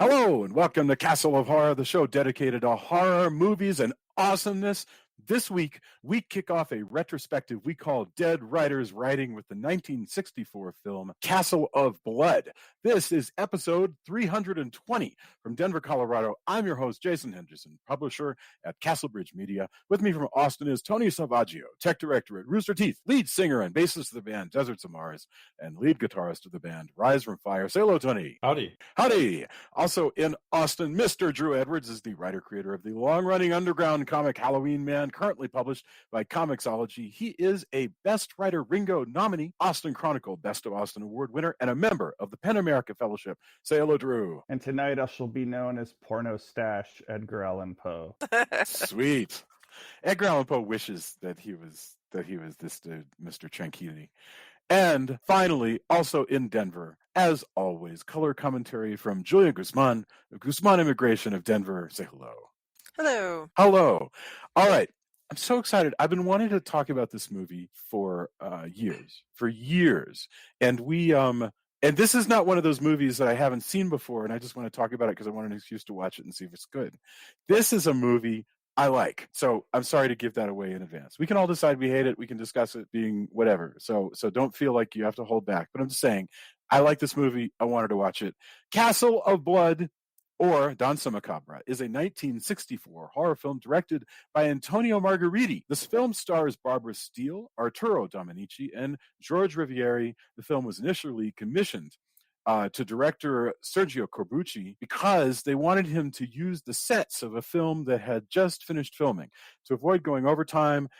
Hello and welcome to Castle of Horror, the show dedicated to horror movies and awesomeness. This week, we kick off a retrospective we call Dead Writers Writing with the 1964 film Castle of Blood. This is episode 320 from Denver, Colorado. I'm your host, Jason Henderson, publisher at Castle Bridge Media. With me from Austin is Tony Salvaggio, tech director at Rooster Teeth, lead singer and bassist of the band Deserts of Mars, and lead guitarist of the band Rise from Fire. Say hello, Tony. Howdy. Howdy. Also in Austin, Mr. Drew Edwards is the writer-creator of the long-running underground comic Halloween Man, currently published by Comixology. He is a Best Writer Ringo nominee, Austin Chronicle Best of Austin Award winner, and a member of the PEN America Fellowship. Say hello, Drew. And tonight I shall be known as Porno Stash Edgar Allan Poe. Sweet. Edgar Allan Poe wishes that he was this dude, Mr. Tranquility. And finally, also in Denver, as always, color commentary from Julia Guzman of Guzman Immigration of Denver. Say hello. Hello. Hello. All right. I'm so excited. I've been wanting to talk about this movie for years. And and this is not one of those movies that I haven't seen before, and I just want to talk about it because I want an excuse to watch it and see if it's good. This is a movie I like. So I'm sorry to give that away in advance. We can all decide we hate it. We can discuss it being whatever. So don't feel like you have to hold back. But I'm just saying, I like this movie. I wanted to watch it. Castle of Blood, or Danza Macabra, is a 1964 horror film directed by Antonio Margheriti. This film stars Barbara Steele, Arturo Dominici, and George Rivieri. The film was initially commissioned to director Sergio Corbucci because they wanted him to use the sets of a film that had just finished filming. To avoid going overtime,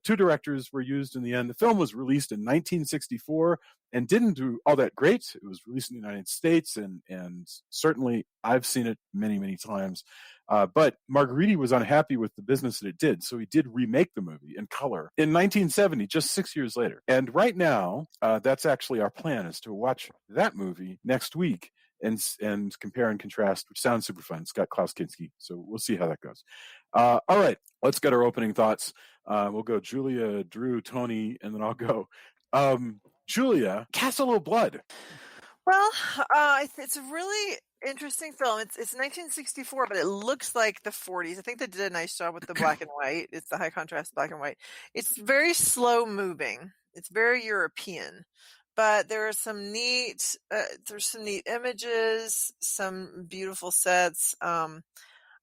two directors were used in the end. The film was released in 1964 and didn't do all that great. It was released in the United States, and certainly I've seen it many, many times. But Margheriti was unhappy with the business that it did, so he did remake the movie in color in 1970, just 6 years later. And right now, that's actually our plan, is to watch that movie next week and compare and contrast, which sounds super fun. It's got Klaus Kinski, so we'll see how that goes. All right, let's get our opening thoughts. We'll go Julia, Drew, Tony, and then I'll go. Julia, Castle of Blood. Well, it's a really interesting film. It's 1964, but it looks like the 40s. I think they did a nice job with the black and white. It's the high contrast black and white. It's very slow moving. It's very European, but there are some neat images, some beautiful sets.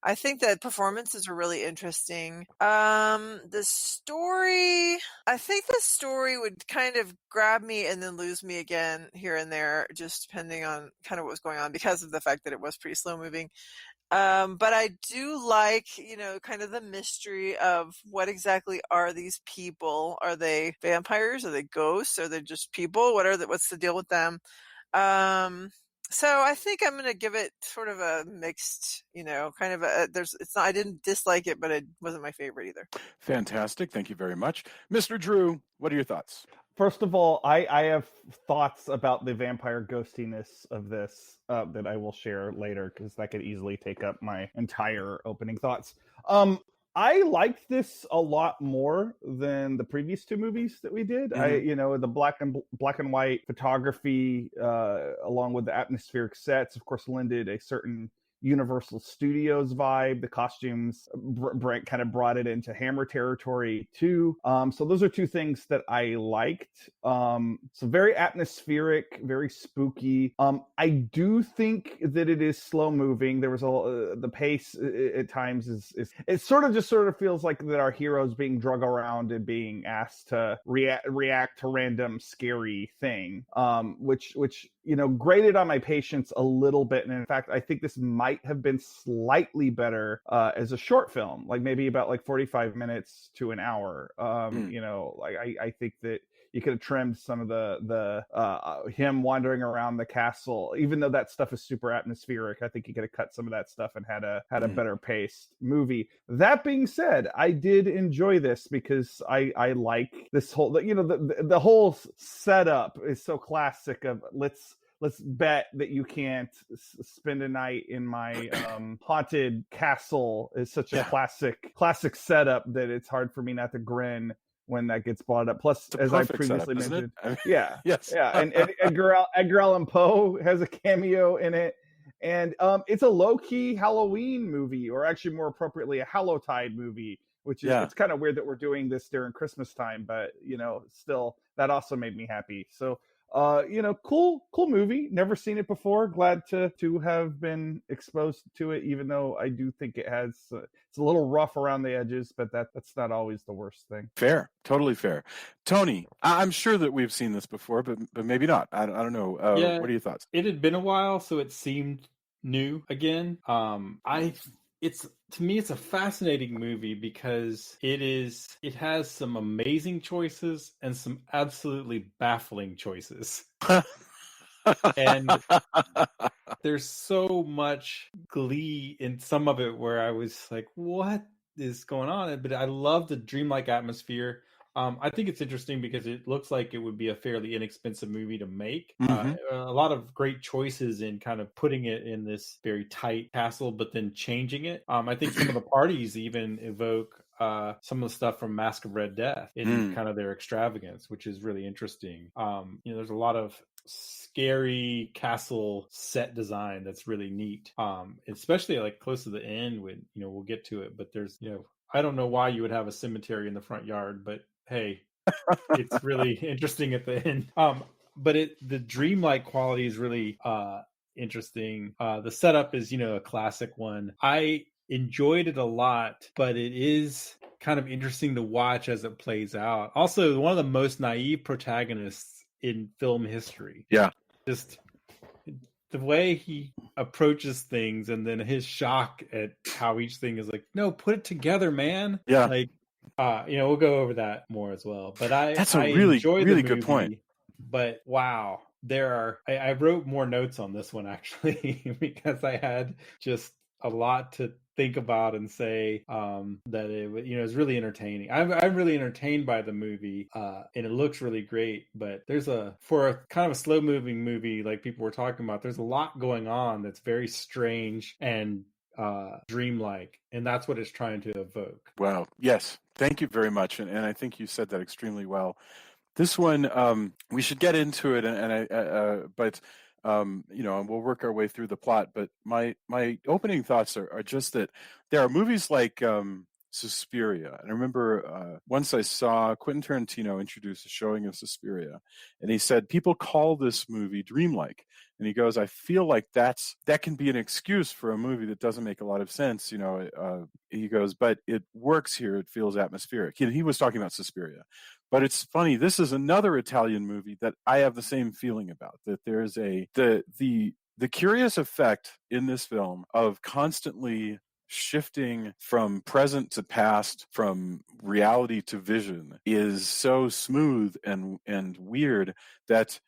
I think that performances are really interesting. The story would kind of grab me and then lose me again here and there, just depending on kind of what was going on because of the fact that it was pretty slow moving. But I do like, kind of the mystery of what exactly are these people? Are they vampires? Are they ghosts? Are they just people? What's the deal with them? So I think I'm going to give it sort of a mixed, kind of I didn't dislike it, but it wasn't my favorite either. Fantastic. Thank you very much. Mr. Drew, what are your thoughts? First of all, I have thoughts about the vampire ghostiness of this that I will share later, because that could easily take up my entire opening thoughts. I liked this a lot more than the previous two movies that we did. Mm-hmm. The black and white photography, along with the atmospheric sets, of course, lended a certain Universal Studios vibe. The costumes kind of brought it into Hammer territory too. So those are two things that I liked. So very atmospheric, very spooky. I do think that it is slow moving. There was the pace at times is it sort of feels like that our heroes being drug around and being asked to react to random scary thing, which grated on my patience a little bit. And in fact, I think this might have been slightly better as a short film, like maybe about like 45 minutes to an hour. I think that you could have trimmed some of the him wandering around the castle, even though that stuff is super atmospheric. I think you could have cut some of that stuff and had a better paced movie. That being said, I did enjoy this because I like this whole, the whole setup is so classic of let's bet that you can't spend a night in my haunted castle is such a classic setup that it's hard for me not to grin when that gets brought up. Plus, as I previously mentioned, yes, and Edgar Allan Poe has a cameo in it, And it's a low-key Halloween movie, or actually more appropriately, a Hallowtide movie, which is, Yeah. it's kind of weird that we're doing this during Christmas time, but still, that also made me happy. So cool movie. Never seen it before. Glad to have been exposed to it, even though I do think it has it's a little rough around the edges, but that's not always the worst thing. Fair, totally fair. Tony, I'm sure that we've seen this before, but maybe not. I don't know. Yeah. What are your thoughts? It had been a while, so it seemed new again. To me, it's a fascinating movie because it has some amazing choices and some absolutely baffling choices. And there's so much glee in some of it where I was like, what is going on? But I love the dreamlike atmosphere. I think it's interesting because it looks like it would be a fairly inexpensive movie to make. Mhm. A lot of great choices in kind of putting it in this very tight castle, but then changing it. I think some of the parties even evoke some of the stuff from Mask of Red Death in kind of their extravagance, which is really interesting. There's a lot of scary castle set design that's really neat, especially like close to the end when we'll get to it, but there's I don't know why you would have a cemetery in the front yard, but hey, it's really interesting at the end. But the dreamlike quality is really interesting. The setup is a classic one. I enjoyed it a lot, but it is kind of interesting to watch as it plays out. Also, one of the most naive protagonists in film history. Yeah. Just the way he approaches things, and then his shock at how each thing is like, no, put it together, man. Yeah. Like, we'll go over that more as well. But That's a really, enjoy really the good movie, point. But wow, I wrote more notes on this one actually because I had just a lot to think about and say that it is really entertaining. I'm really entertained by the movie, and it looks really great. But for a kind of a slow moving movie like people were talking about, there's a lot going on that's very strange and dreamlike, and that's what it's trying to evoke. Wow. Yes. Thank you very much, and I think you said that extremely well. This one, we should get into it, but we'll work our way through the plot. But my opening thoughts are just that there are movies like Suspiria. And I remember once I saw Quentin Tarantino introduce a showing of Suspiria, and he said people call this movie dreamlike. And he goes, I feel like that can be an excuse for a movie that doesn't make a lot of sense. He goes, but it works here. It feels atmospheric. He was talking about Suspiria. But it's funny. This is another Italian movie that I have the same feeling about. That there's the curious effect in this film of constantly shifting from present to past, from reality to vision, is so smooth and weird that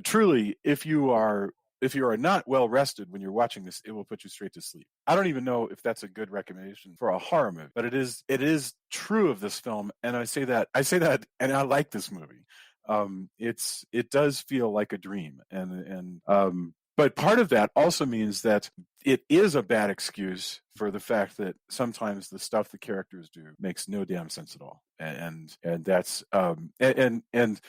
truly, if you are not well rested when you're watching this, it will put you straight to sleep. I don't even know if that's a good recommendation for a horror movie, but it is true of this film. And I say that, and I like this movie. It does feel like a dream, but part of that also means that it is a bad excuse for the fact that sometimes the stuff the characters do makes no damn sense at all, and that's and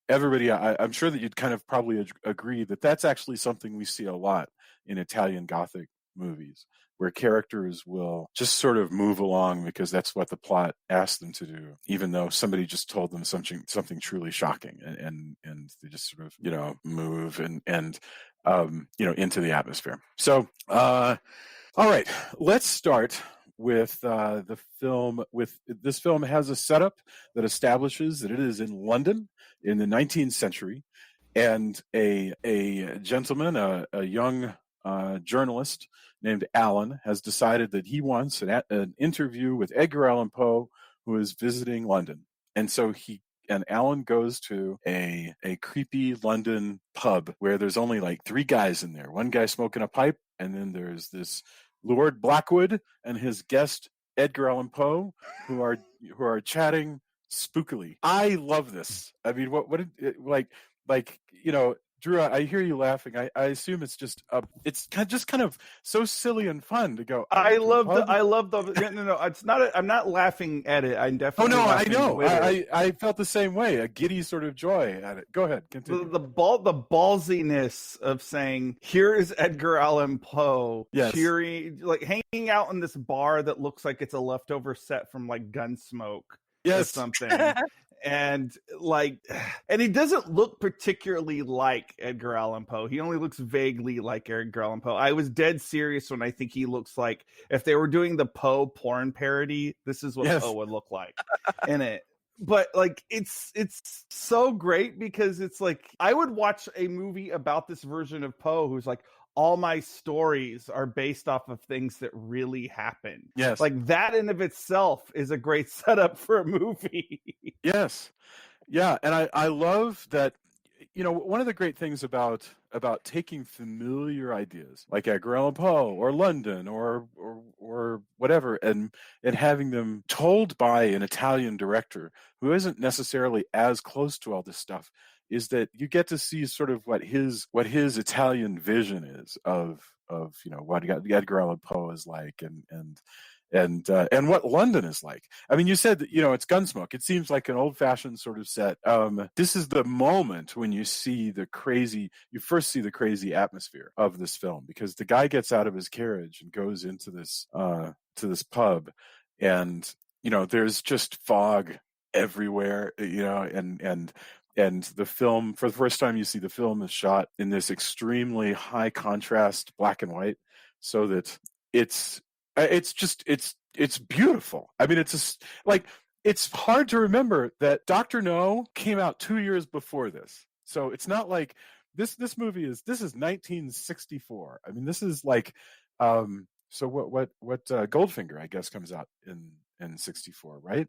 everybody, I'm sure that you'd kind of probably agree that that's actually something we see a lot in Italian Gothic movies, where characters will just sort of move along because that's what the plot asked them to do, even though somebody just told them something truly shocking, and they just sort of move and into the atmosphere. So all right, let's start with the film. This film has a setup that establishes that it is in London in the 19th century, and a gentleman, a young journalist named Alan, has decided that he wants an interview with Edgar Allan Poe, who is visiting London. And so Alan goes to a creepy London pub where there's only like three guys in there. One guy smoking a pipe, and then there's this Lord Blackwood and his guest Edgar Allan Poe, who are chatting spookily. I love this. I mean, Drew, I hear you laughing. I assume it's just just kind of so silly and fun to go. I love pub? no. It's not. I'm not laughing at it. I'm Oh definitely. no, I laughing know. with it. I felt the same way. A giddy sort of joy at it. Go ahead, continue. The ballsiness of saying, "Here is Edgar Allan Poe," Yes. cheering, like hanging out in this bar that looks like it's a leftover set from like Gunsmoke or Yes. something. And he doesn't look particularly like Edgar Allan Poe. He only looks vaguely like Edgar Allan Poe. I was dead serious when I think he looks like, if they were doing the Poe porn parody, this is what Yes. Poe would look like in it. But like it's so great because it's like I would watch a movie about this version of Poe who's like, all my stories are based off of things that really happened. Yes. Like that in of itself is a great setup for a movie. Yes. Yeah, and I love that. One of the great things about taking familiar ideas like Edgar Allan Poe or London or whatever, and having them told by an Italian director who isn't necessarily as close to all this stuff, is that you get to see sort of what his Italian vision is of what Edgar Allan Poe is like, and what London is like. I mean, you said that, it's Gunsmoke. It seems like an old-fashioned sort of set. This is the moment when you first see the crazy atmosphere of this film, because the guy gets out of his carriage and goes into this pub, and there's just fog everywhere, and the film, for the first time you see the film, is shot in this extremely high contrast black and white, so that it's beautiful. I mean, it's hard to remember that Dr. No came out 2 years before this. So it's not like this movie is 1964. I mean, this is like, so what Goldfinger, I guess, comes out in 64, right?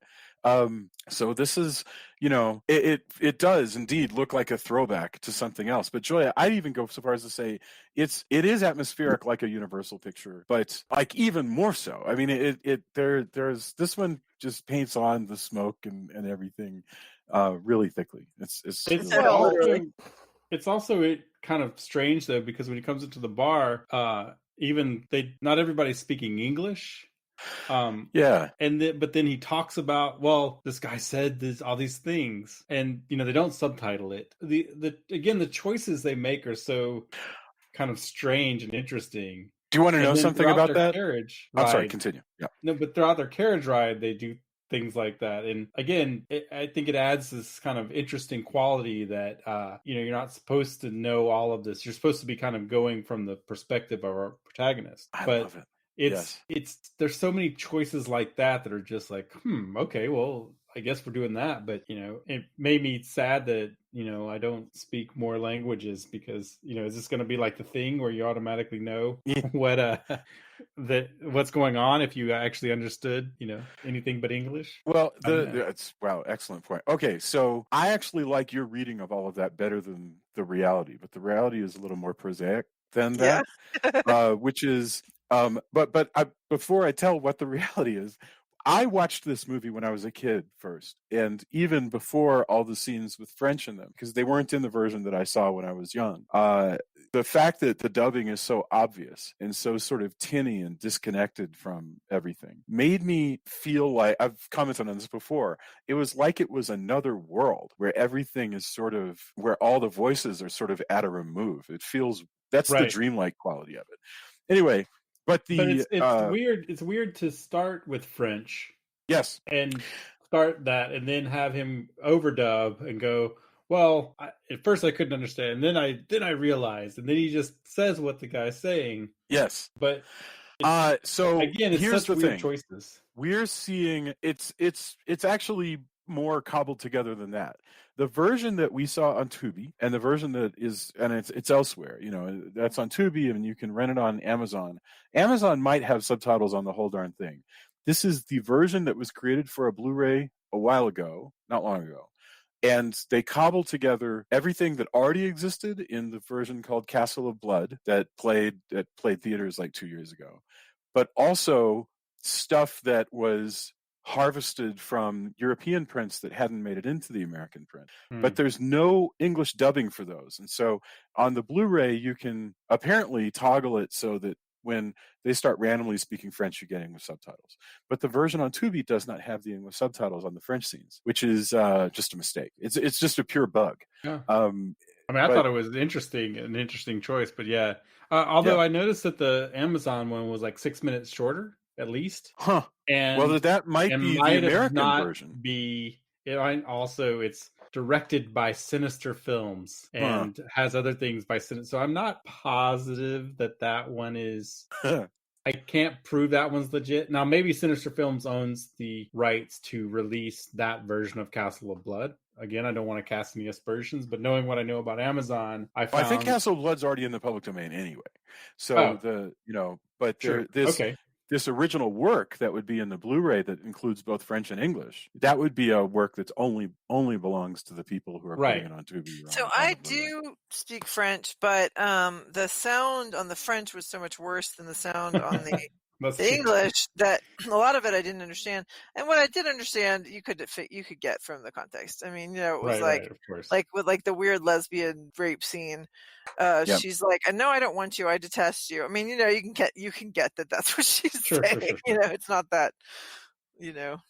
So this is, it does indeed look like a throwback to something else. But Joy, I'd even go so far as to say it is atmospheric like a Universal picture, but like even more so. I mean, there's this one just paints on the smoke and everything really thickly. It's also kind of strange though, because when he comes into the bar, not everybody's speaking English. Yeah. But then he talks about, well, this guy said all these things, and they don't subtitle it. The choices they make are so kind of strange and interesting. Do you want to know something about that? Carriage I'm ride, sorry, continue. Yeah. No, but throughout their carriage ride, they do things like that, and again, I think it adds this kind of interesting quality that you're not supposed to know all of this. You're supposed to be kind of going from the perspective of our protagonist. I love it. It's there's so many choices like that are just like, okay, well, I guess we're doing that. But it made me sad that I don't speak more languages, because is this going to be like the thing where you automatically know what's going on if you actually understood anything but English? Well, excellent point. Okay, so I actually like your reading of all of that better than the reality, but the reality is a little more prosaic than that, which is. Before I tell what the reality is, I watched this movie when I was a kid first, and even before all the scenes with French in them, because they weren't in the version that I saw when I was young. The fact that the dubbing is so obvious and so sort of tinny and disconnected from everything made me feel like, I've commented on this before, it was like it was another world where everything is sort of, where all the voices are sort of at a remove. It feels, that's the dreamlike quality of it. Anyway. But it's weird. It's weird to start with French, yes, and start that, and then have him overdub and go, well, at first I couldn't understand, and then I realized, and then he just says what the guy's saying. Yes, but so again, it's here's such the weird thing. choices. We're seeing it's actually more cobbled together than that. The version that we saw on Tubi, and the version that is, and it's elsewhere, that's on Tubi, and you can rent it on Amazon. Amazon might have subtitles on the whole darn thing. This is the version that was created for a Blu-ray a while ago, not long ago. And they cobbled together everything that already existed in the version called Castle of Blood that played theaters like 2 years ago, but also stuff that was harvested from European prints that hadn't made it into the American print. Hmm. But there's no English dubbing for those. And so on the Blu-ray, you can apparently toggle it so that when they start randomly speaking French, you get English subtitles. But the version on Tubi does not have the English subtitles on the French scenes, which is just a mistake. It's just a pure bug. Yeah. I mean, I thought it was an interesting choice, but yeah. Although I noticed that the Amazon one was like 6 minutes shorter, at least. Huh. And well, that might be the American version. It's directed by Sinister Films and has other things by Sinister. So I'm not positive that one is. I can't prove that one's legit. Now, maybe Sinister Films owns the rights to release that version of Castle of Blood. Again, I don't want to cast any aspersions, but knowing what I know about Amazon, I think Castle of Blood's already in the public domain anyway. So this original work that would be in the Blu-ray that includes both French and English, that would be a work that's only belongs to the people who are putting it on Tubi. So I do speak French, but the sound on the French was so much worse than the sound on the English that a lot of it I didn't understand. And what I did understand, you could get from the context. I mean, it was like with like the weird lesbian rape scene. She's like, "No, I don't want you. I detest you." I mean, you can get that that's what she's saying. Sure. It's not that, revealing.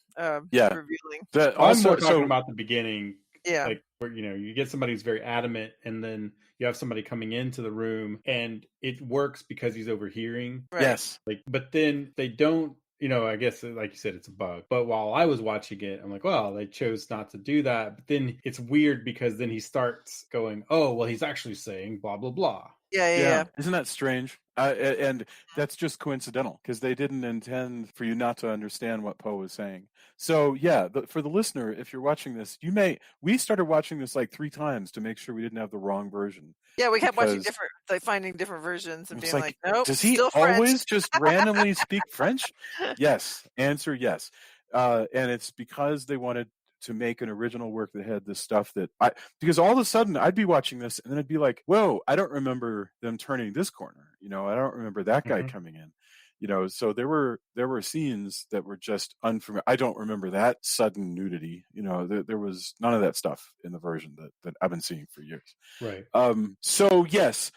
I'm more talking about the beginning. Yeah. Like where, you get somebody who's very adamant, and then you have somebody coming into the room and it works because he's overhearing. Right. Yes. But then they don't, I guess, like you said, it's a bug. But while I was watching it, I'm like, well, they chose not to do that. But then it's weird because then he starts going, oh, well, he's actually saying blah, blah, blah. Yeah. Isn't that strange? And that's just coincidental because they didn't intend for you not to understand what Poe was saying. So for the listener, if you're watching this, we started watching this like 3 times to make sure we didn't have the wrong version. Yeah, we kept watching finding different versions and being like, nope. Does he always just randomly speak French? Yes. Answer yes. And it's because they wanted to make an original work that had this stuff because all of a sudden I'd be watching this and then I'd be like, whoa, I don't remember them turning this corner. I don't remember that guy coming in. So there were scenes that were just unfamiliar. I don't remember that sudden nudity. There was none of that stuff in the version that I've been seeing for years. Right. So yes,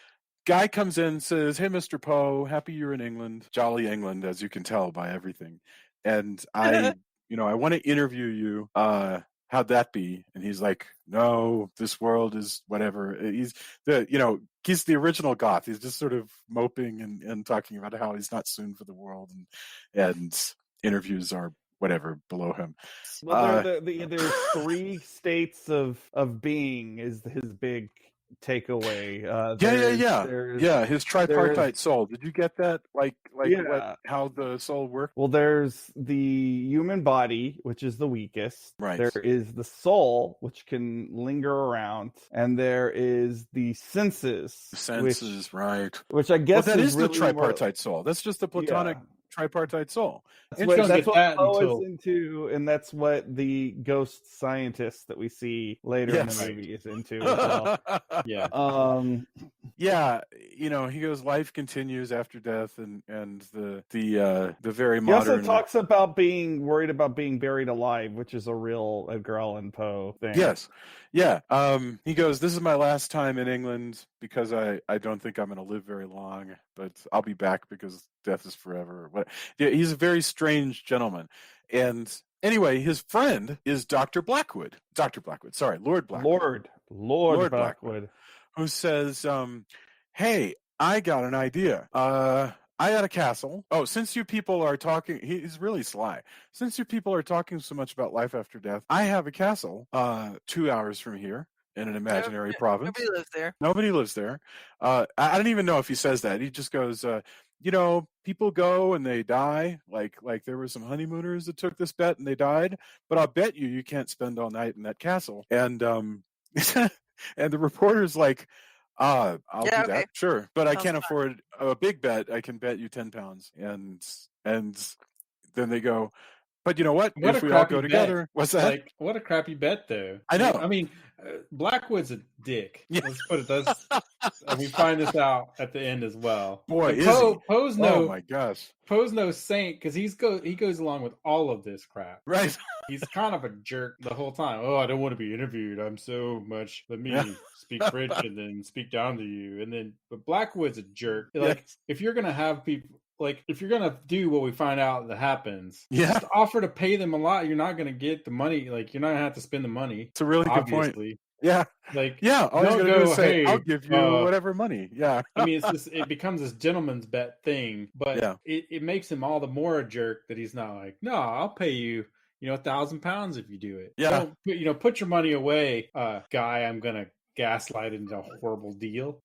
guy comes in, says, "Hey, Mr. Poe, happy you're in England, jolly England, as you can tell by everything. And I want to interview you. How'd that be?" And he's like, "No, this world is whatever." He's the original goth. He's just sort of moping and talking about how he's not soon for the world, and interviews are whatever below him. Well, there's 3 states of being is his big takeaway. His tripartite soul. Did you get that? How the soul works? Well, there's the human body, which is the weakest. Right. There is the soul, which can linger around, and there is the senses. Right. Which I guess is really the tripartite soul. That's just the Platonic tripartite soul. That's what Poe is into, and that's what the ghost scientist that we see later in the movie is into as well. He goes, life continues after death, and the very modern. He also talks about being worried about being buried alive, which is a real Edgar Allan Poe thing. Yes. Yeah. He goes, "This is my last time in England because I don't think I'm going to live very long, but I'll be back because death is forever." He's a very strange gentleman. And anyway, his friend is Lord Blackwood. Lord Blackwood. Who says, "Hey, I got an idea. I got a castle. Oh, since you people are talking," he's really sly. "Since you people are talking so much about life after death, I have a castle 2 hours from here in an imaginary province." Nobody lives there. I don't even know if he says that. He just goes, "People go and they die. Like there were some honeymooners that took this bet and they died. But I'll bet you can't spend all night in that castle." And and the reporter's like, "I'll do that, sure, but I can't afford a big bet. I can bet you £10." And then they go, But you know what? What If a we all crappy go bet. together, what's that? Like, what a crappy bet, though. I know. I mean, Blackwood's a dick. Yeah. Let's put it this. And we find this out at the end as well. Boy, And is he? Poe's Oh my gosh! Poe's no saint because he goes along with all of this crap. Right. He's kind of a jerk the whole time. Oh, I don't want to be interviewed. I'm so much. Let me speak French and then speak down to you. And then, but Blackwood's a jerk. Like, Yes. if you're gonna have people, like, if you're gonna do what we find out that happens, Yeah. just offer to pay them a lot. You're not gonna get the money. Like, you're not gonna have to spend the money. It's a really good point. Obviously, Yeah. like, Yeah. All he's don't gonna do go, is say, hey, "I'll give you whatever money." Yeah. I mean, it becomes this gentleman's bet thing, but Yeah. it makes him all the more a jerk that he's not like, no, I'll pay you, £1,000 if you do it. Yeah. Don't, put your money away, guy. I'm gonna gaslight into a horrible deal.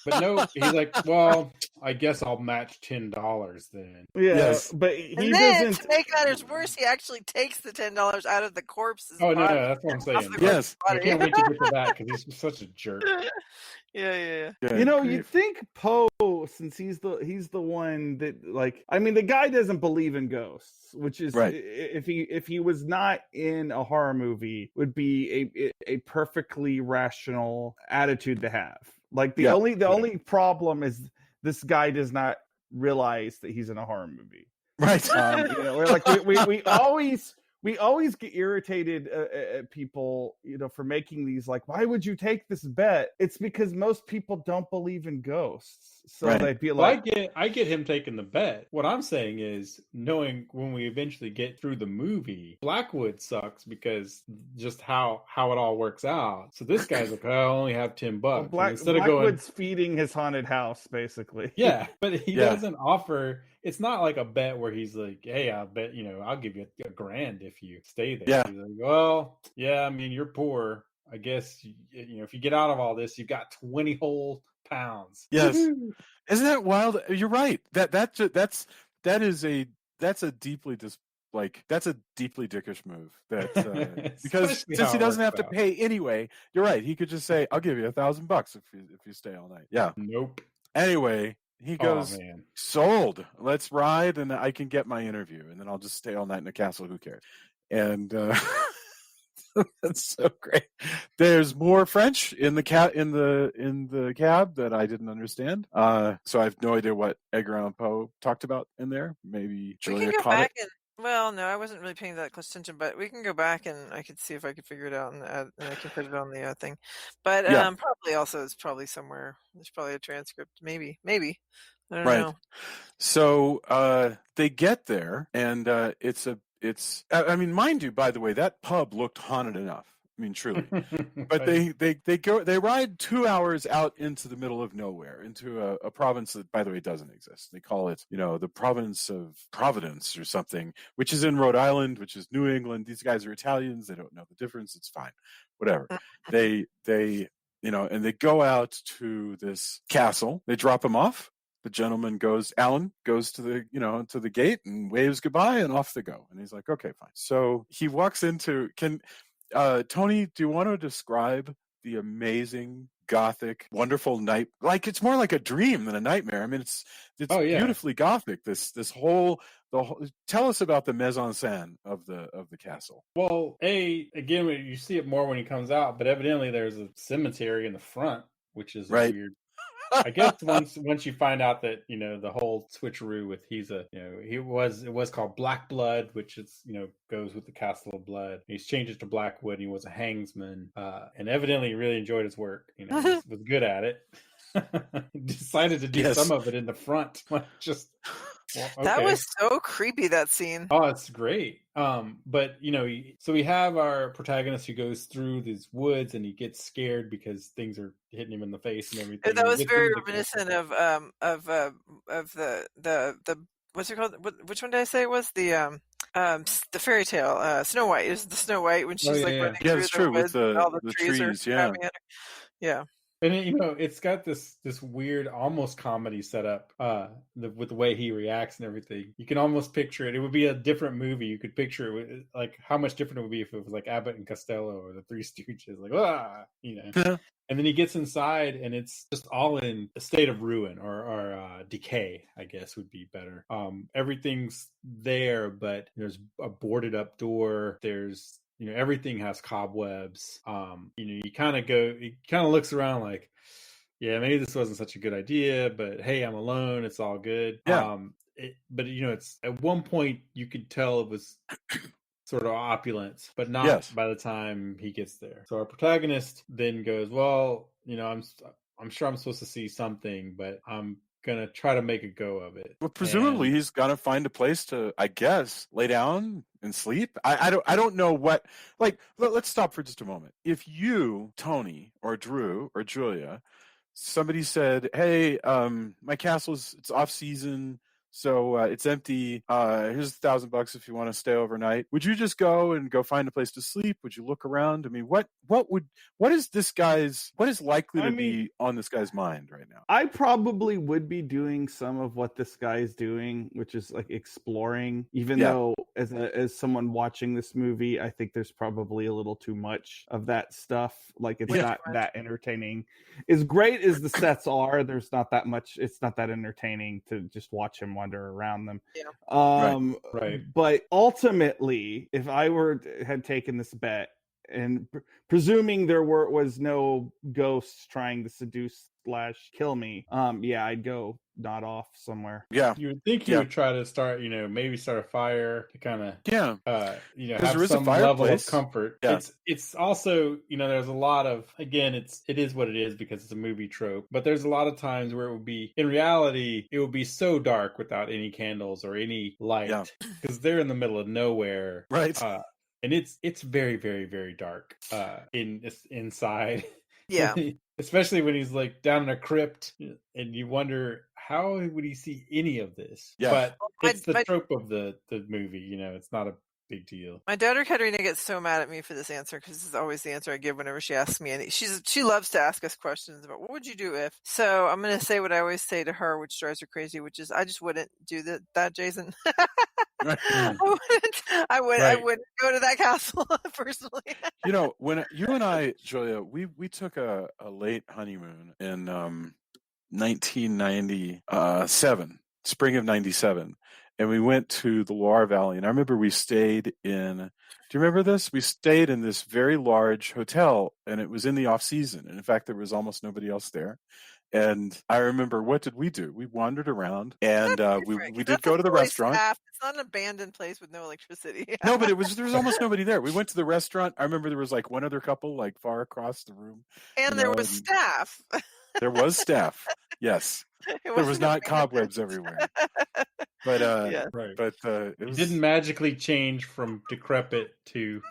But no, he's like, well, I guess I'll match $10 then. Yeah, Yes. but he And then, doesn't. to make matters worse, he actually takes the $10 out of the corpse's Oh, no, body. that's what I'm saying. the Yes. I body. can't wait to get to that because he's such a jerk. Yeah. Good You know, grief. you'd think Poe, since he's the one that, like, I mean, the guy doesn't believe in ghosts, which is Right. if he was not in a horror movie, would be a perfectly rational attitude to have. Like the only problem is this guy does not realize that he's in a horror movie. Right. We're like we always get irritated at people, for making these, like, why would you take this bet? It's because most people don't believe in ghosts. So Right. they'd be Well, like, I get him taking the bet. What I'm saying is, knowing when we eventually get through the movie, Blackwood sucks because just how it all works out. So this guy's like, I only have $10. well, Instead of going, Blackwood's feeding his haunted house, basically. yeah, but he Yeah. doesn't offer. It's not like a bet where he's like, hey, I'll bet, I'll give you $1,000 if you stay there. Yeah. He's like, well, yeah, I mean, you're poor. I guess, if you get out of all this, you've got 20 whole pounds. Yes. Woo-hoo. Isn't that wild? You're right. That's a deeply that's a deeply dickish move. That because Especially since how he it doesn't works have to out. pay anyway, you're right. He could just say, "I'll give you $1,000 if you stay all night." Yeah. Nope. Anyway, he goes, Oh, man. "Sold. Let's ride, and I can get my interview, and then I'll just stay all night in a castle. Who cares?" And that's so great. There's more French in the cab that I didn't understand. So I have no idea what Edgar Allan Poe talked about in there. Maybe We Julia can go caught back it. well, no, I wasn't really paying that close attention, but we can go back and I could see if I could figure it out, and I can put it on the thing. But Yeah. probably also it's probably somewhere. There's probably a transcript. Maybe. I don't Right. know. So they get there, and I mean, mind you, by the way, that pub looked haunted enough. I mean, truly. But they ride 2 hours out into the middle of nowhere, into a province that, by the way, doesn't exist. They call it, the province of Providence or something, which is in Rhode Island, which is New England. These guys are Italians. They don't know the difference. It's fine. Whatever. They and they go out to this castle. They drop him off. The gentleman Alan goes to the gate and waves goodbye, and off they go. And he's like, okay, fine. So he walks into, Tony, do you want to describe the amazing, gothic, wonderful night? Like, it's more like a dream than a nightmare. I mean, it's Oh, yeah. beautifully gothic. Tell us about the mise en scène of the castle. Well, again, you see it more when he comes out, but evidently there's a cemetery in the front, which is Right. weird. I guess once you find out that the whole switcheroo with it was called Black Blood, which is goes with the Castle of Blood. He's changed it to Blackwood. And he was a hangsman, and evidently he really enjoyed his work. Was good at it. Decided to do Yes. some of it in the front. Just That okay. was so creepy, that scene. Oh, it's great. But so we have our protagonist who goes through these woods and he gets scared because things are hitting him in the face and everything. That He was gets very into the reminiscent castle. of the what's it called? Which one did I say it was? The fairy tale, Snow White. It was the Snow White when she's yeah. running Yeah, through it's the true, with woods and all the the trees are trees, yeah. grabbing at her. Yeah. And it's got this weird, almost comedy setup. With the way he reacts and everything, you can almost picture it. It would be a different movie. You could picture it, like how much different it would be if it was like Abbott and Costello or the Three Stooges, like And then he gets inside, and it's just all in a state of ruin or decay, I guess would be better. Everything's there, but there's a boarded up door. There's everything has cobwebs. He kind of looks around like, yeah, maybe this wasn't such a good idea, but hey, I'm alone. It's all good. Yeah. But it's at one point you could tell it was sort of opulence, but not Yes. by the time he gets there. So our protagonist then goes, well, I'm sure I'm supposed to see something, but I'm gonna try to make a go of it. Well, presumably he's gonna find a place to, I guess, lay down and sleep. I don't know what. Like, let's stop for just a moment. If you, Tony, or Drew, or Julia, somebody said, "Hey, my it's off season, so it's empty. Here's $1,000 if you want to stay overnight." Would you just go find a place to sleep? Would you look around? I mean, what is likely to be on this guy's mind right now? I probably would be doing some of what this guy is doing, which is like exploring. Even though, as someone watching this movie, I think there's probably a little too much of that stuff. Like, it's not that entertaining. As great as the sets are, there's not that much. It's not that entertaining to just watch him wander around them. Right. But ultimately, if I had taken this bet, and presuming there was no ghosts trying to seduce / kill me, I'd go nod off somewhere. Yeah, you would think you would try to start, maybe start a fire to kind of have some level of comfort. It's also, there's a lot of, again, it is what it is because it's a movie trope, but there's a lot of times where it would be, in reality, it would be so dark without any candles or any light because they're in the middle of nowhere, right? And it's very, very, very dark inside. Yeah. Especially when he's like down in a crypt and you wonder how would he see any of this? Yeah. But it's the trope of the movie, it's not a big deal. My daughter Katerina gets so mad at me for this answer because it's always the answer I give whenever she asks me. And she loves to ask us questions about what would you do if. So I'm going to say what I always say to her, which drives her crazy, which is I just wouldn't do that, Jason. I wouldn't go to that castle personally. When you and I, Julia, we took a late honeymoon in 1997, spring of 97. And we went to the Loire Valley. And I remember we stayed in, do you remember this? We stayed in this very large hotel, and it was in the off season. And in fact, there was almost nobody else there. And I remember, what did we do? We wandered around, and we did go to the restaurant. It's not an abandoned place with no electricity. No, but there was almost nobody there. We went to the restaurant. I remember there was like one other couple like far across the room. And there was staff. There was staff. Yes. There was not cobwebs everywhere. But it didn't magically change from decrepit to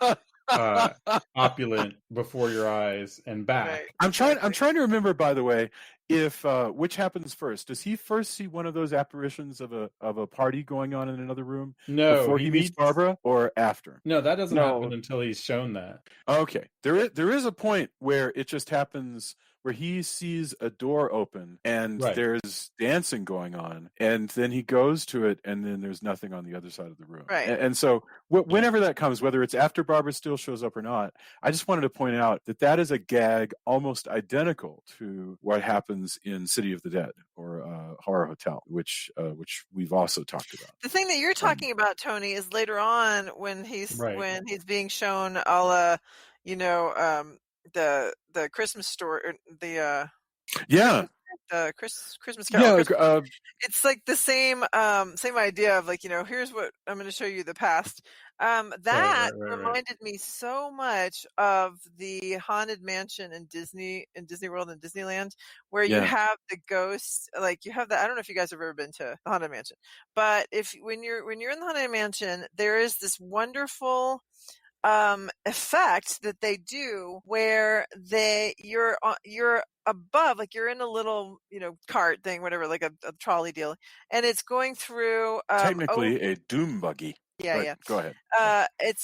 opulent before your eyes and back. Right. I'm trying to remember, by the way, if which happens first. Does he first see one of those apparitions of a party going on in another room? No, before he meets Barbara, or after? No, that doesn't happen until he's shown that. Okay. There is a point where it just happens, where he sees a door open and there's dancing going on, and then he goes to it, and then there's nothing on the other side of the room. Right. And so whenever that comes, whether it's after Barbara Steele shows up or not, I just wanted to point out that is a gag almost identical to what happens in City of the Dead or Horror Hotel, which we've also talked about. The thing that you're talking about, Tony, is later on when he's being shown a la, the Christmas story, the Christmas Carol. Yeah, it's like the same idea of like, here's what I'm going to show you the past. That reminded me so much of the Haunted Mansion in Disney World and Disneyland, where you have the ghosts, like you have that. I don't know if you guys have ever been to the Haunted Mansion, but when you're in the Haunted Mansion, there is this wonderful effect that they do where you're above, like you're in a little cart thing, whatever, like a trolley deal, and it's going through technically a doom buggy. Yeah. Go ahead. It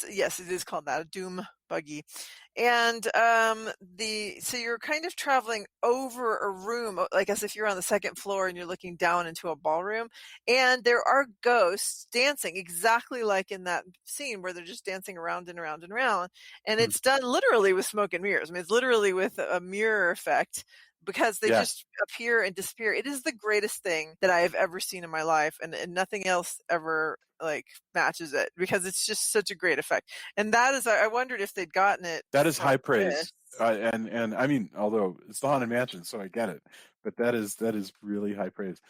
is called that, a doom buggy, And so you're kind of traveling over a room, like as if you're on the second floor and you're looking down into a ballroom, and there are ghosts dancing exactly like in that scene where they're just dancing around and around and around, and it's done literally with smoke and mirrors. I mean, it's literally with a mirror effect, because they just appear and disappear. It is the greatest thing that I have ever seen in my life, and nothing else ever like matches it, because it's just such a great effect. And that is, I wondered if they'd gotten it. That is high praise. this. And I mean, although it's the Haunted Mansion, so I get it, but that is really high praise.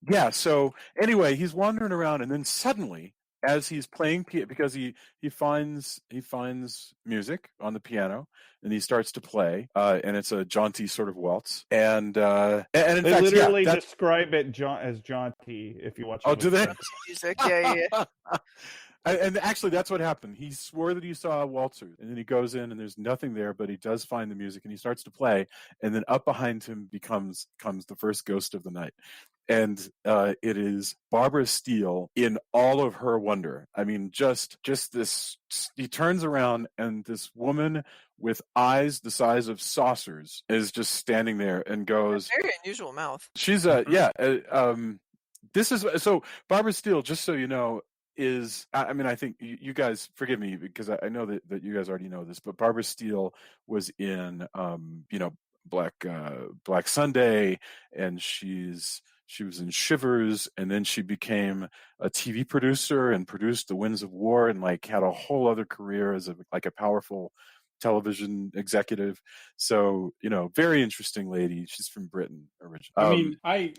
Yeah. So anyway, he's wandering around, and then suddenly, as he's playing because he finds music on the piano, and he starts to play, and it's a jaunty sort of waltz, and in They fact, literally yeah, describe it as jaunty if you watch it. Oh, do they? Music, yeah. And actually, that's what happened. He swore that he saw a waltzer, and then he goes in, and there's nothing there, but he does find the music, and he starts to play, and then up behind him comes the first ghost of the night. And it is Barbara Steele in all of her wonder. I mean, just this. He turns around, and this woman with eyes the size of saucers is just standing there and goes, Very unusual mouth. She's this is so Barbara Steele, just so you know, is, I mean, I think you guys forgive me because I know that you guys already know this, but Barbara Steele was in Black Sunday, and she was in Shivers, and then she became a TV producer and produced The Winds of War, and like had a whole other career as a powerful television executive. So, very interesting lady. She's from Britain originally. I mean, I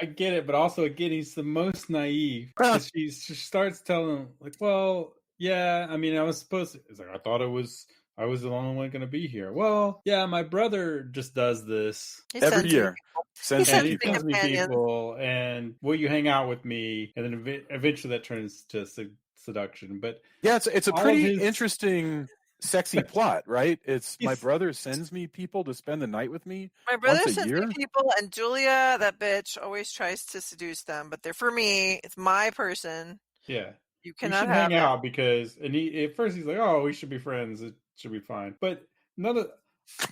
get it, but also again, he's the most naive. She starts telling him like, well, yeah, I mean, I was supposed to, it's like, I thought I was the only one going to be here. Well, yeah, my brother just does this every year. Sends me people, and will you hang out with me? And then eventually that turns to seduction. But yeah, it's a pretty interesting, sexy plot, right? It's my brother sends me people to spend the night with me. My brother once a sends year? me people, and Julia, that bitch, always tries to seduce them, but they're for me. It's my person. Yeah, you cannot hang out because, and at first he's like, oh, we should be friends. It should be fine. But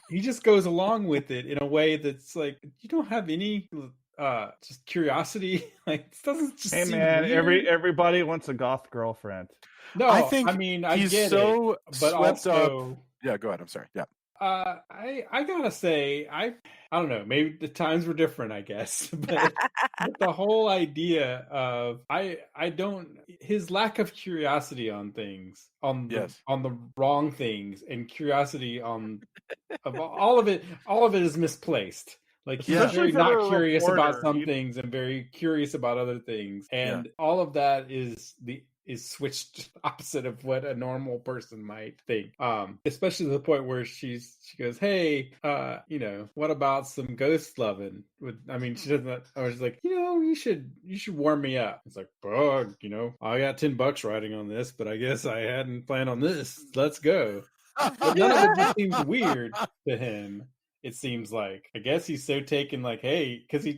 he just goes along with it in a way that's like, you don't have any just curiosity. Like, it doesn't just seem weird. Everybody wants a goth girlfriend. No, I mean, I get so it, but also, up. Yeah, go ahead. I'm sorry. Yeah. I gotta say, I don't know, maybe the times were different, I guess, but the whole idea of his lack of curiosity on things, on the wrong things, and curiosity of all of it is misplaced. Like, he's very not curious about some things and very curious about other things, and all of that is switched opposite of what a normal person might think. Especially to the point where she goes, hey, what about some ghost loving? She doesn't, or she's like, you should warm me up. It's like, I got $10 riding on this, but I guess I hadn't planned on this. Let's go. But none of it just seems weird to him. It seems like, I guess he's so taken, like, hey, because he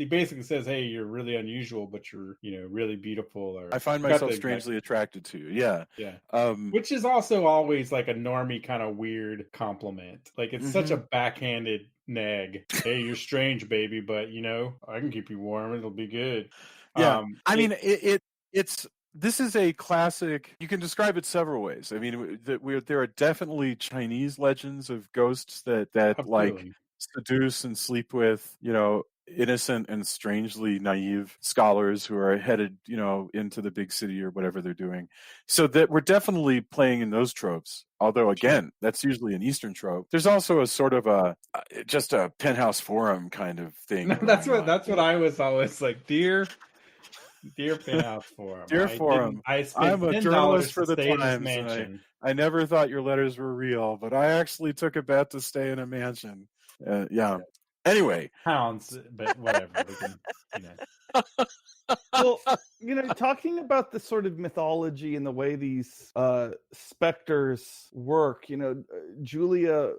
basically says, hey, you're really unusual, but you're really beautiful. Or I find myself strangely attracted to you. Yeah. Which is also always like a normie kind of weird compliment. Like, it's such a backhanded nag. Hey, you're strange, baby, but I can keep you warm. It'll be good. Yeah. It's. This is a classic. You can describe it several ways. I mean, there are definitely Chinese legends of ghosts that like seduce and sleep with, innocent and strangely naive scholars who are headed, into the big city or whatever they're doing. So that we're definitely playing in those tropes. Although, again, that's usually an Eastern trope. There's also a sort of just a penthouse forum kind of thing. That's what I was always like, Dear Penthouse Forum. Dear Forum, I'm a journalist for the Times, and I never thought your letters were real, but I actually took a bet to stay in a mansion. Anyway. Pounds, but whatever. Well, talking about the sort of mythology and the way these specters work, Julia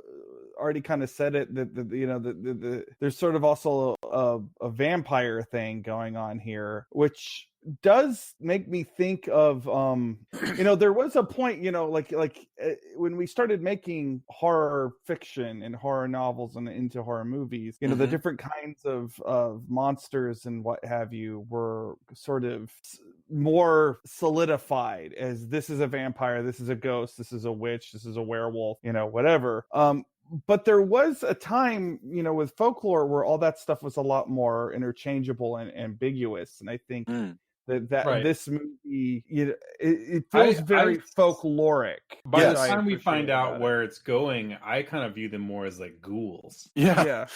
already kind of said it, that there's sort of also a vampire thing going on here, which does make me think of there was a point, when we started making horror fiction and horror novels and into horror movies, the different kinds of monsters and what have you were sort of more solidified as this is a vampire, this is a ghost, this is a witch, this is a werewolf, whatever. But there was a time, with folklore where all that stuff was a lot more interchangeable and ambiguous, and I think that Right. this movie, it feels very folkloric. By the time we find out where it's going, I kind of view them more as like ghouls. Yeah.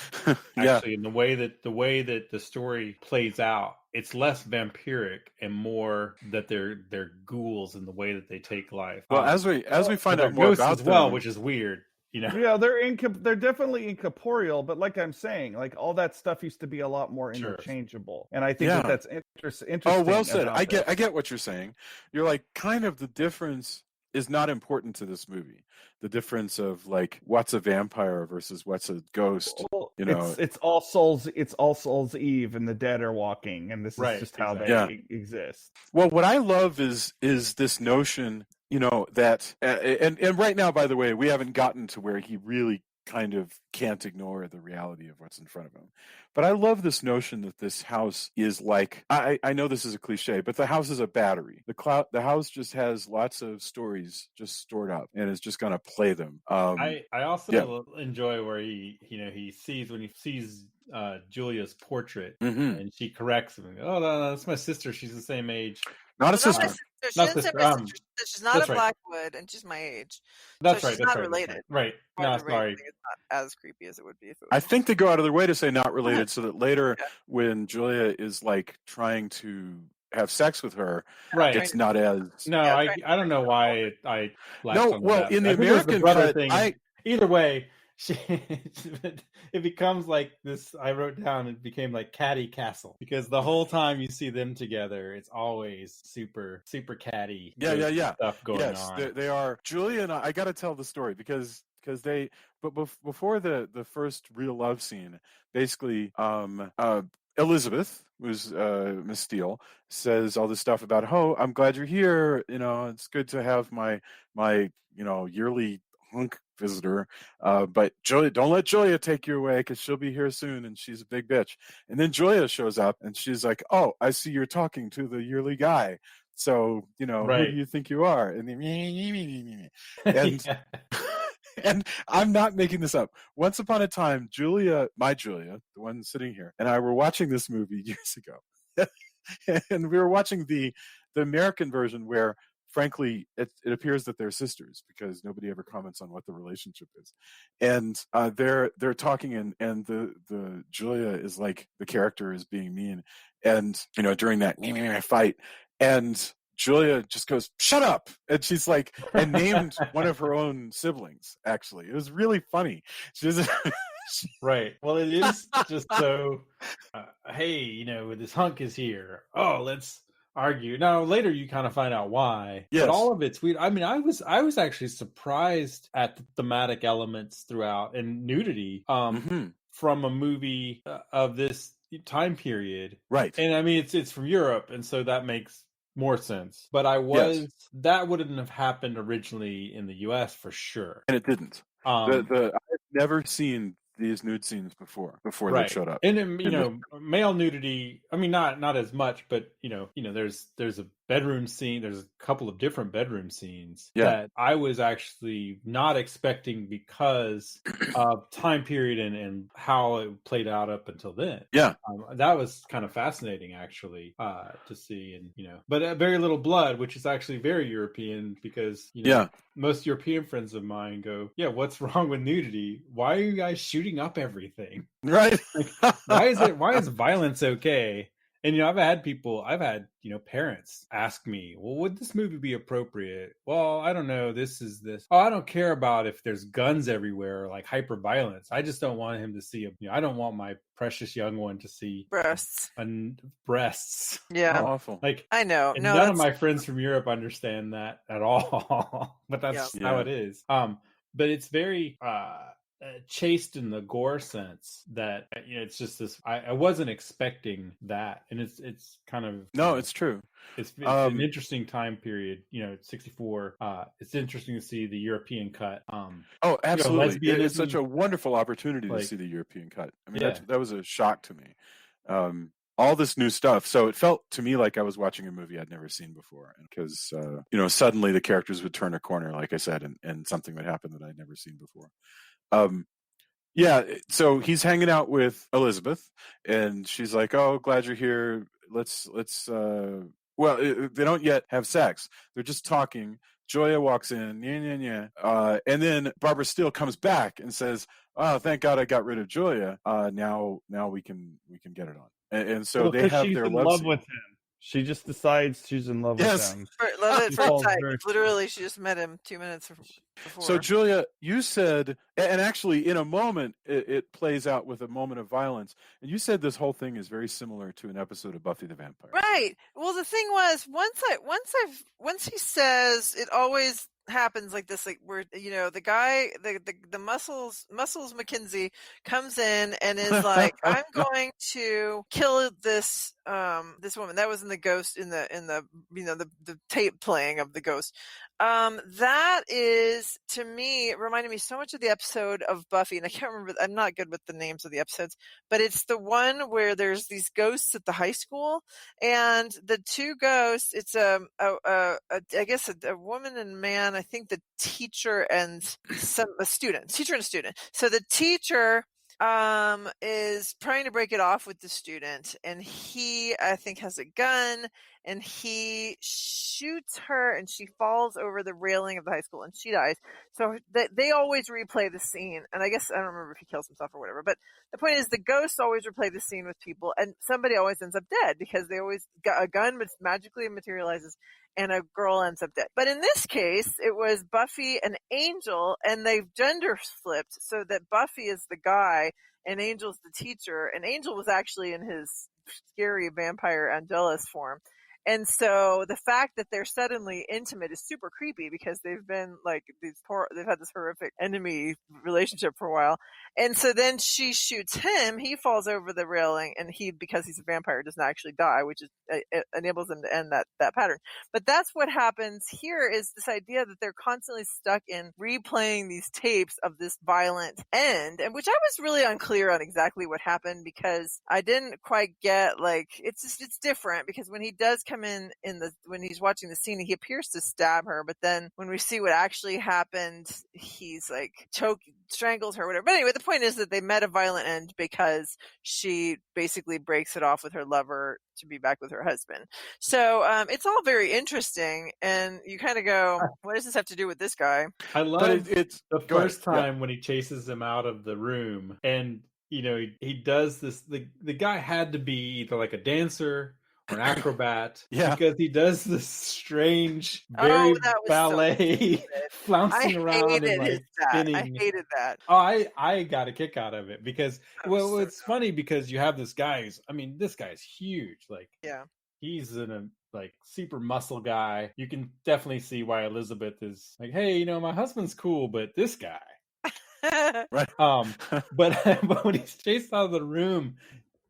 Actually, in the way that the story plays out, it's less vampiric and more that they're ghouls in the way that they take life. Well, as we find out more ghosts about as well, them, which is weird. Yeah, they're definitely incorporeal, but like I'm saying, like all that stuff used to be a lot more interchangeable, and I think that's interesting. Oh, well said. I get what you're saying. You're like, kind of the difference is not important to this movie. The difference of like what's a vampire versus what's a ghost. Well, it's All Souls Eve, and the dead are walking, and this is just how they exist. Well, what I love is this notion, that and right now, by the way, we haven't gotten to where he really kind of can't ignore the reality of what's in front of him. But I love this notion that this house is like, I know this is a cliche, but the house is a battery. The house just has lots of stories just stored up and is just going to play them. I also enjoy where he sees Julia's portrait and she corrects him. Oh, no, that's my sister. She's the same age. Not a sister. She's not a Blackwood, and she's my age. That's so right. She's that's not right. related. Right. No, sorry. It's not as creepy as it would be if it was. I think they go out of their way to say not related, so that later when Julia is like trying to have sex with her, it's not as. No, I don't know why I. No, well, in the American cut, either way. It becomes like this. I wrote down it became like catty castle, because the whole time you see them together, it's always super catty. Stuff going on. They are. Julia and I got to tell the story because they. But before the first real love scene, basically, Elizabeth, who's Miss Steele, says all this stuff about, oh, I'm glad you're here. It's good to have my yearly hunk visitor, but Julia, don't let Julia take you away, because she'll be here soon and she's a big bitch. And then Julia shows up and she's like, oh, I see you're talking to the yearly guy, so who do you think you are? And and and I'm not making this up. Once upon a time, my Julia, the one sitting here, and I were watching this movie years ago, and we were watching the American version where, frankly, it appears that they're sisters, because nobody ever comments on what the relationship is. And they're talking, and the Julia is like, the character is being mean, and during that fight, and Julia just goes, shut up, and she's like, and named one of her own siblings. Actually, it was really funny. Right. Well, it is just so hey, this hunk is here, oh, let's argue. Now later you kind of find out why. But all of it's weird. I mean, I was actually surprised at the thematic elements throughout, and nudity from a movie of this time period. Right. And I mean, it's from Europe, and so that makes more sense. But that wouldn't have happened originally in the US for sure. And it didn't. I've never seen these nude scenes before they showed up. And male nudity, I mean, not as much, but there's a bedroom scene, there's a couple of different bedroom scenes that I was actually not expecting because of time period and how it played out up until then. That was kind of fascinating actually to see. And but very little blood, which is actually very European, because most European friends of mine go, what's wrong with nudity? Why are you guys shooting up everything? Right. Like, why is violence okay? And I've had parents ask me, well, would this movie be appropriate? Well, I don't know. This. Oh, I don't care about if there's guns everywhere or like hyper violence. I just don't want him to see I don't want my precious young one to see breasts. Yeah. How awful. Like, I know. And none of my friends from Europe understand that at all. But that's how it is. But it's very chaste in the gore sense that it's just this. I wasn't expecting that, and it's kind of No, it's true. It's an interesting time period, 64. It's interesting to see the European cut. Oh, absolutely! It's lesbianism, such a wonderful opportunity to see the European cut. I mean, that was a shock to me. All this new stuff. So it felt to me like I was watching a movie I'd never seen before, because suddenly the characters would turn a corner, like I said, and something would happen that I'd never seen before. Yeah, so he's hanging out with Elizabeth, and she's like, "Oh, glad you're here. Let's." Well, they don't yet have sex. They're just talking. Joya walks in, and then Barbara Steele comes back and says, "Oh, thank God I got rid of Joya. Now we can get it on." And so they have she's their in love love scene. with him. She just decides she's in love with him. Love it She for falls sight. very- Literally, she just met him 2 minutes before. So Julia, you said, and actually in a moment it plays out with a moment of violence, and you said this whole thing is very similar to an episode of Buffy the Vampire. Right. Well, the thing was, once he says, it always happens like this, like where the guy, the muscles McKinsey comes in and is like, I'm going to kill this woman. That was in the ghost, in the tape playing of the ghost. That is, to me, it reminded me so much of the episode of Buffy, and I can't remember, I'm not good with the names of the episodes, but it's the one where there's these ghosts at the high school, and the two ghosts, it's I guess a woman and a man, I think the teacher and a student. So the teacher is trying to break it off with the student, and he, I think, has a gun, and he shoots her, and she falls over the railing of the high school, and she dies. So they always replay the scene, and I guess, I don't remember if he kills himself or whatever, but the point is the ghosts always replay the scene with people, and somebody always ends up dead, because they always got a gun magically materializes, and a girl ends up dead. But in this case, it was Buffy and Angel, and they've gender flipped so that Buffy is the guy and Angel's the teacher, and Angel was actually in his scary vampire Angelus form. And so the fact that they're suddenly intimate is super creepy, because they've been like they've had this horrific enemy relationship for a while. And so then she shoots him, he falls over the railing, and because he's a vampire, does not actually die, which is it enables him to end that pattern. But that's what happens here, is this idea that they're constantly stuck in replaying these tapes of this violent end, and which I was really unclear on exactly what happened, because I didn't quite get, like, it's different, because when he does come in when he's watching the scene, he appears to stab her, but then when we see what actually happened, he's like strangles her, whatever. But anyway, the point is that they met a violent end because she basically breaks it off with her lover to be back with her husband. So it's all very interesting, and you kind of go, what does this have to do with this guy? I love it's the first time when he chases him out of the room, and he does this. The guy had to be either like a dancer or an acrobat, because he does this strange, very ballet flouncing around and like spinning. I hated that. Oh, I got a kick out of it, because it's funny, because you have this guy this guy's huge, like he's a super muscle guy. You can definitely see why Elizabeth is like, hey, my husband's cool, but this guy. Right. But when he's chased out of the room,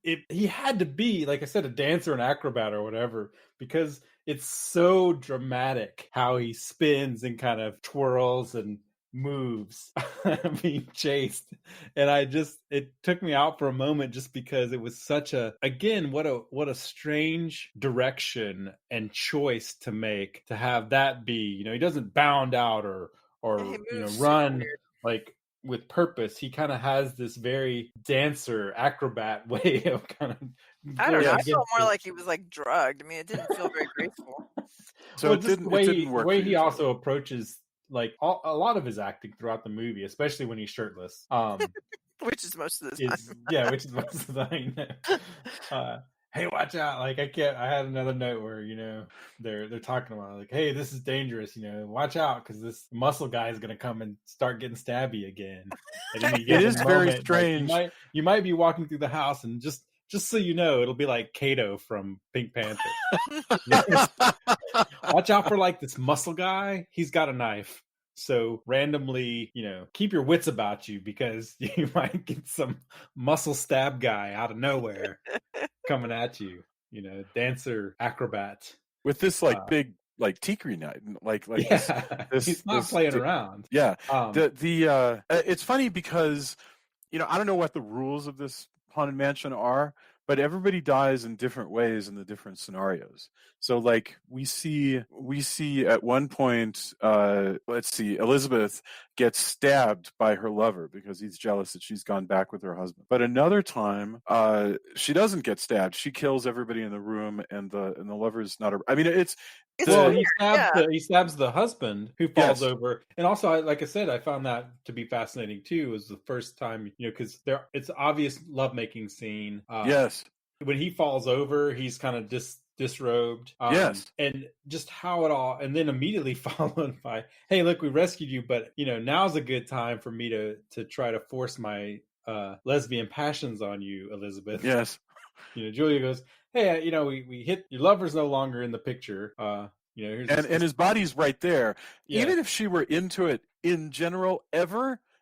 he had to be, like I said, a dancer, an acrobat, or whatever, because it's so dramatic how he spins and kind of twirls and moves being chased. And it took me out for a moment, just because it was such what a strange direction and choice to make, to have that be, he doesn't bound out or run like with purpose. He kind of has this very dancer acrobat way of kind of. I don't know. I felt more like he was like drugged. I mean, it didn't feel very graceful. So it didn't work. The way he also approaches like a lot of his acting throughout the movie, especially when he's shirtless, which is most of the time. Which is most of the time. Hey, watch out! Like I had another note where they're talking about, like, hey, this is dangerous. Watch out, because this muscle guy is gonna come and start getting stabby again. And then it is very strange. Like, you might be walking through the house, and just so you know, it'll be like Kato from Pink Panther. Watch out for like this muscle guy. He's got a knife. So randomly, keep your wits about you because you might get some muscle stab guy out of nowhere coming at you, dancer acrobat. With this big tikri knife, He's not playing around. Yeah. It's funny because I don't know what the rules of this haunted mansion are, but everybody dies in different ways in the different scenarios. So we see at one point, Elizabeth gets stabbed by her lover because he's jealous that she's gone back with her husband. But another time, she doesn't get stabbed. She kills everybody in the room, and the lover's not. He stabs the husband who falls over. And also, like I said, I found that to be fascinating too. It was the first time, because it's an obvious lovemaking scene. Yes. When he falls over, he's kind of disrobed. Yes. And just how it all, and then immediately followed by, hey, look, we rescued you, but now's a good time for me to try to force my lesbian passions on you, Elizabeth. Yes. Julia goes, hey, we hit, your lover's no longer in the picture. And his body's right there. Yeah. Even if she were into it in general,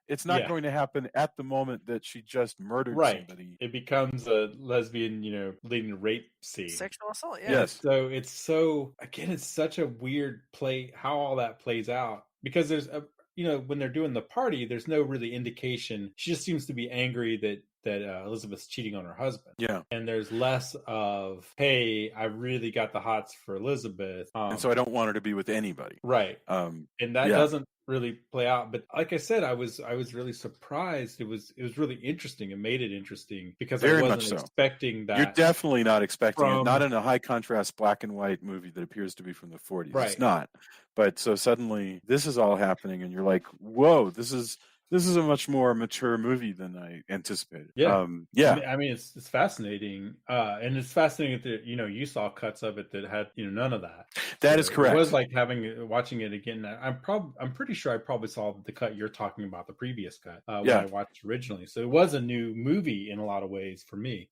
it's not going to happen at the moment that she just murdered somebody. It becomes a lesbian, leading a rape scene. Sexual assault, yeah. Yes. So it's it's such a weird play, how all that plays out. Because there's when they're doing the party, there's no really indication. She just seems to be angry that Elizabeth's cheating on her husband. Yeah. And there's less of, hey, I really got the hots for Elizabeth. And so I don't want her to be with anybody. Right. And that doesn't really play out. But like I said, I was really surprised. It was really interesting. It made it interesting because I wasn't expecting that. You're definitely not expecting it. Not in a high contrast black and white movie that appears to be from the 40s. Right. It's not. But so suddenly this is all happening and you're like, whoa, this is a much more mature movie than I anticipated. Yeah. I mean, it's fascinating. And it's fascinating that, you saw cuts of it that had, none of that. That is correct. It was like watching it again. I'm pretty sure I probably saw the cut you're talking about, the previous cut, when I watched originally. So it was a new movie in a lot of ways for me.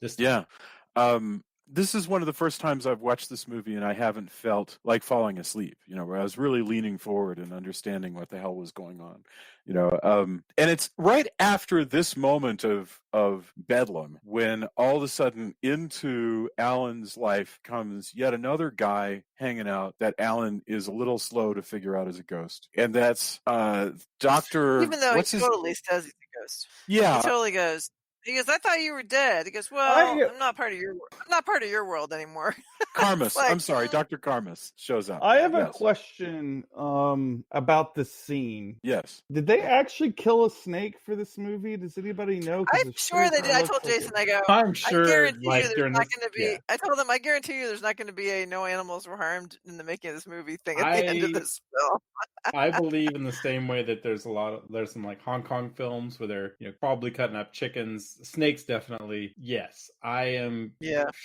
This is one of the first times I've watched this movie and I haven't felt like falling asleep, where I was really leaning forward and understanding what the hell was going on, and it's right after this moment of bedlam when all of a sudden into Alan's life comes yet another guy hanging out that Alan is a little slow to figure out as a ghost. And that's Dr. Even though he totally says he's a ghost. Yeah. He totally goes, he goes, I thought you were dead. He goes, well, I'm not part of your world anymore. Karmas. I'm sorry, Dr. Karmas shows up. I have a question about the scene. Yes. Did they actually kill a snake for this movie? Does anybody know? I'm sure they did. I told Jason, I'm sure. I guarantee you there's not going to be. I told them, I guarantee you there's not going to be a no animals were harmed in the making of this movie thing at the end of this film. I believe in the same way that there's some like Hong Kong films where they're probably cutting up chickens. Snakes definitely. Yes, I am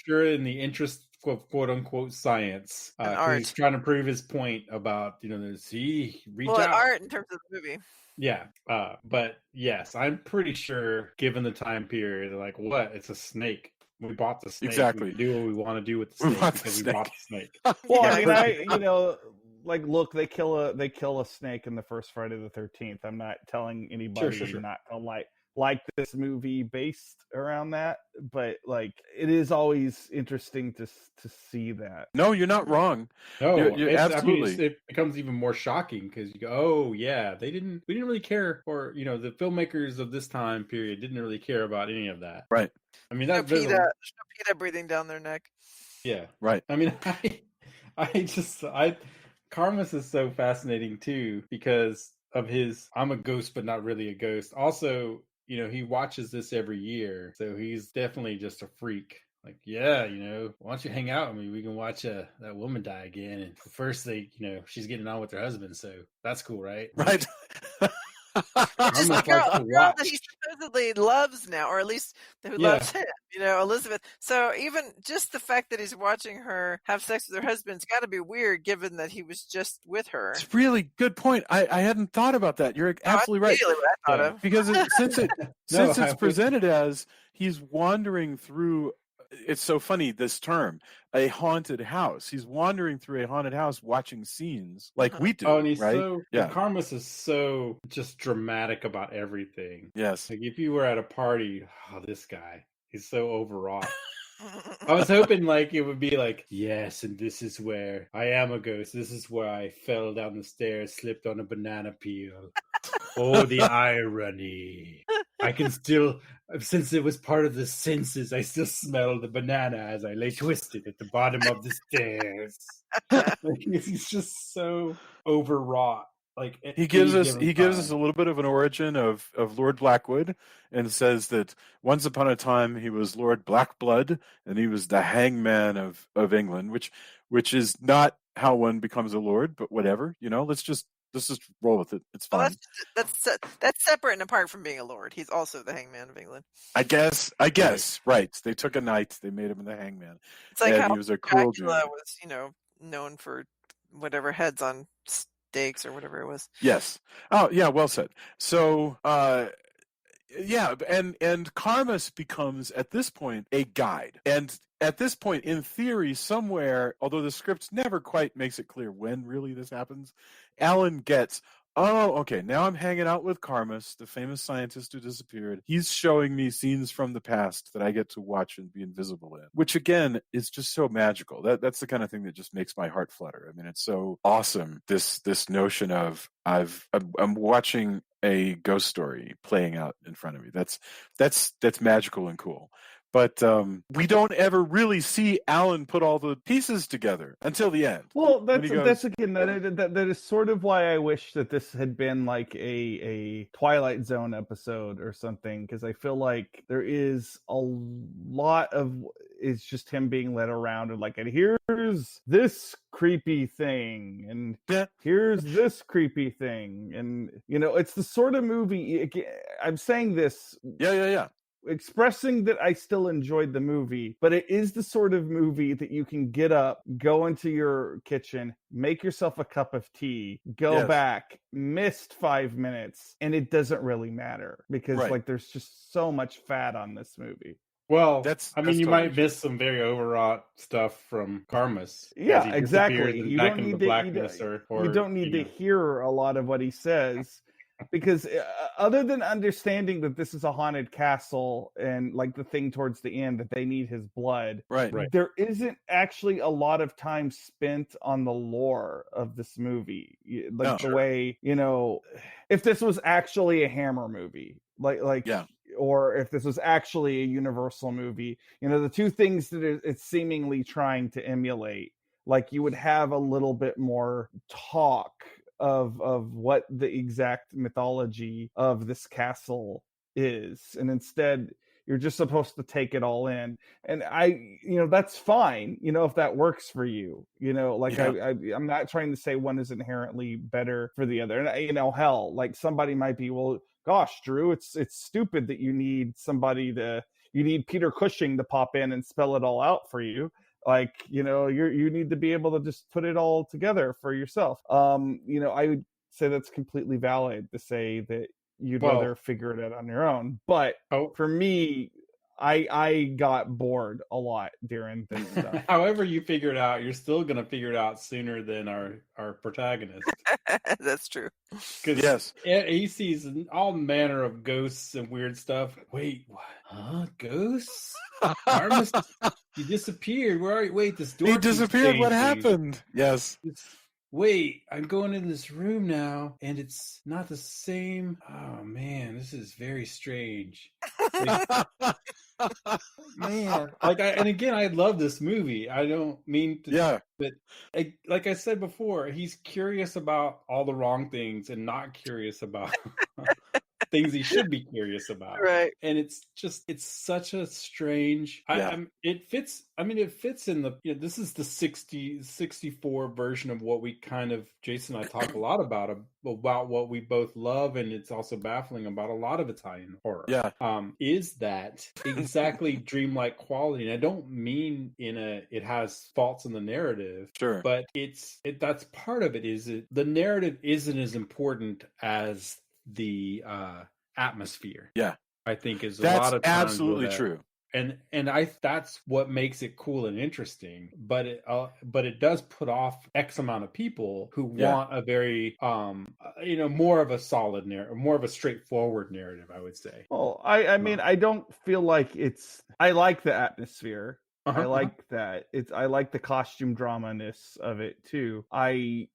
sure in the interest of quote unquote science. He's trying to prove his point about reach out. Art in terms of the movie. Yeah, but yes, I'm pretty sure given the time period, like what? It's a snake. We bought the snake. Exactly. We do what we want to do with the snake because we bought the snake. Well, I mean, look, they kill a snake in the first Friday the 13th. I'm not telling anybody not to like this movie based around that, but it is always interesting to see that. No, you're not wrong. No, you're absolutely. It becomes even more shocking because you go, oh yeah, we didn't really care, or the filmmakers of this time period didn't really care about any of that. Right. I mean, there's no PETA breathing down their neck. Yeah. Right. I mean, Karmas is so fascinating too because of his I'm a ghost but not really a ghost. Also, he watches this every year, so he's definitely just a freak. Like, why don't you hang out with me? We can watch that woman die again. And first, she's getting on with her husband, so that's cool, right? Right. Just a girl that he supposedly loves now, or at least who loves him, Elizabeth. So even just the fact that he's watching her have sex with her husband's got to be weird, given that he was just with her. It's really good point. I hadn't thought about that. You're absolutely right. What I thought of. Because since it's presented as he's wandering through it's so funny, this term, a haunted house. He's wandering through a haunted house watching scenes like we do, Oh, and he's right? and Karmas is so just dramatic about everything. Yes. Like if you were at a party, this guy, he's so overwrought. I was hoping like it would be like, yes, and this is where I am a ghost. This is where I fell down the stairs, slipped on a banana peel. Oh, the irony. I can still, since it was part of the senses, I still smell the banana as I lay twisted at the bottom of the stairs. Like, he's just so overwrought. Like he gives us a little bit of an origin of Lord Blackwood, and says that once upon a time he was Lord Blackblood, and he was the hangman of England, which is not how one becomes a lord, but whatever, let's just roll with it. It's fine. Well, that's separate and apart from being a lord. He's also the hangman of England. I guess, right. They took a knight, they made him the hangman. It's like and how he was a cruel Dracula was, known for whatever heads on stakes or whatever it was. Yes. Oh, yeah, well said. So, yeah, and Karmas becomes, at this point, a guide. And at this point, in theory, somewhere, although the script never quite makes it clear when really this happens, Alan gets, oh, okay, now I'm hanging out with Karmas, the famous scientist who disappeared. He's showing me scenes from the past that I get to watch and be invisible in, which, again, is just so magical. That's the kind of thing that just makes my heart flutter. I mean, it's so awesome, this notion of I'm watching a ghost story playing out in front of me. That's magical and cool. But we don't ever really see Alan put all the pieces together until the end. Well, that's again that is sort of why I wish that this had been like a Twilight Zone episode or something, because I feel like there is a lot of it's just him being led around and like, and here's this creepy thing, and here's this creepy thing, and it's the sort of movie. I'm saying this. Yeah. Expressing that I still enjoyed the movie, but it is the sort of movie that you can get up, go into your kitchen, make yourself a cup of tea, go back, missed 5 minutes, and it doesn't really matter because like there's just so much fat on this movie. Well, you might miss some very overwrought stuff from Karmas. Yeah, exactly. You don't need to to hear a lot of what he says. Because other than understanding that this is a haunted castle and like the thing towards the end that they need his blood, right. There isn't actually a lot of time spent on the lore of this movie. Like the way, if this was actually a Hammer movie, or if this was actually a Universal movie, the two things that it's seemingly trying to emulate, like you would have a little bit more talk of what the exact mythology of this castle is, and instead you're just supposed to take it all in. And that's fine, if that works for you, I'm not trying to say one is inherently better for the other. And hell, like somebody might be, well, gosh, Drew, it's stupid that you need Peter Cushing to pop in and spell it all out for you. Like, you need to be able to just put it all together for yourself. I would say that's completely valid to say that you'd rather figure it out on your own. But for me, I got bored a lot during this stuff. However you figure it out, you're still going to figure it out sooner than our protagonist. That's true. Because he sees all manner of ghosts and weird stuff. Wait, what? Huh? Ghosts? He disappeared. Where are you? Wait, this door. He disappeared. What happened? Yes. Wait, I'm going in this room now, and it's not the same. Oh man, this is very strange. Man, and again, I love this movie. I don't mean to, but like I said before, he's curious about all the wrong things and not curious about things he should be curious about. Right. And it's such a strange, it fits in the, this is the 64 version of what we kind of, Jason and I talk a lot about what we both love. And it's also baffling about a lot of Italian horror. Yeah. Is that exactly dreamlike quality? And I don't mean it has faults in the narrative. Sure. But that's part of it. The narrative isn't as important as the atmosphere. Yeah, I think is that's a lot of times absolutely true. and that's what makes it cool and interesting. But it does put off X amount of people who want a very more of a solid narrative, more of a straightforward narrative, I would say. Well, I mean, I don't feel like it's. I like the atmosphere. I Uh-huh, like that. I like the costume drama-ness of it too. I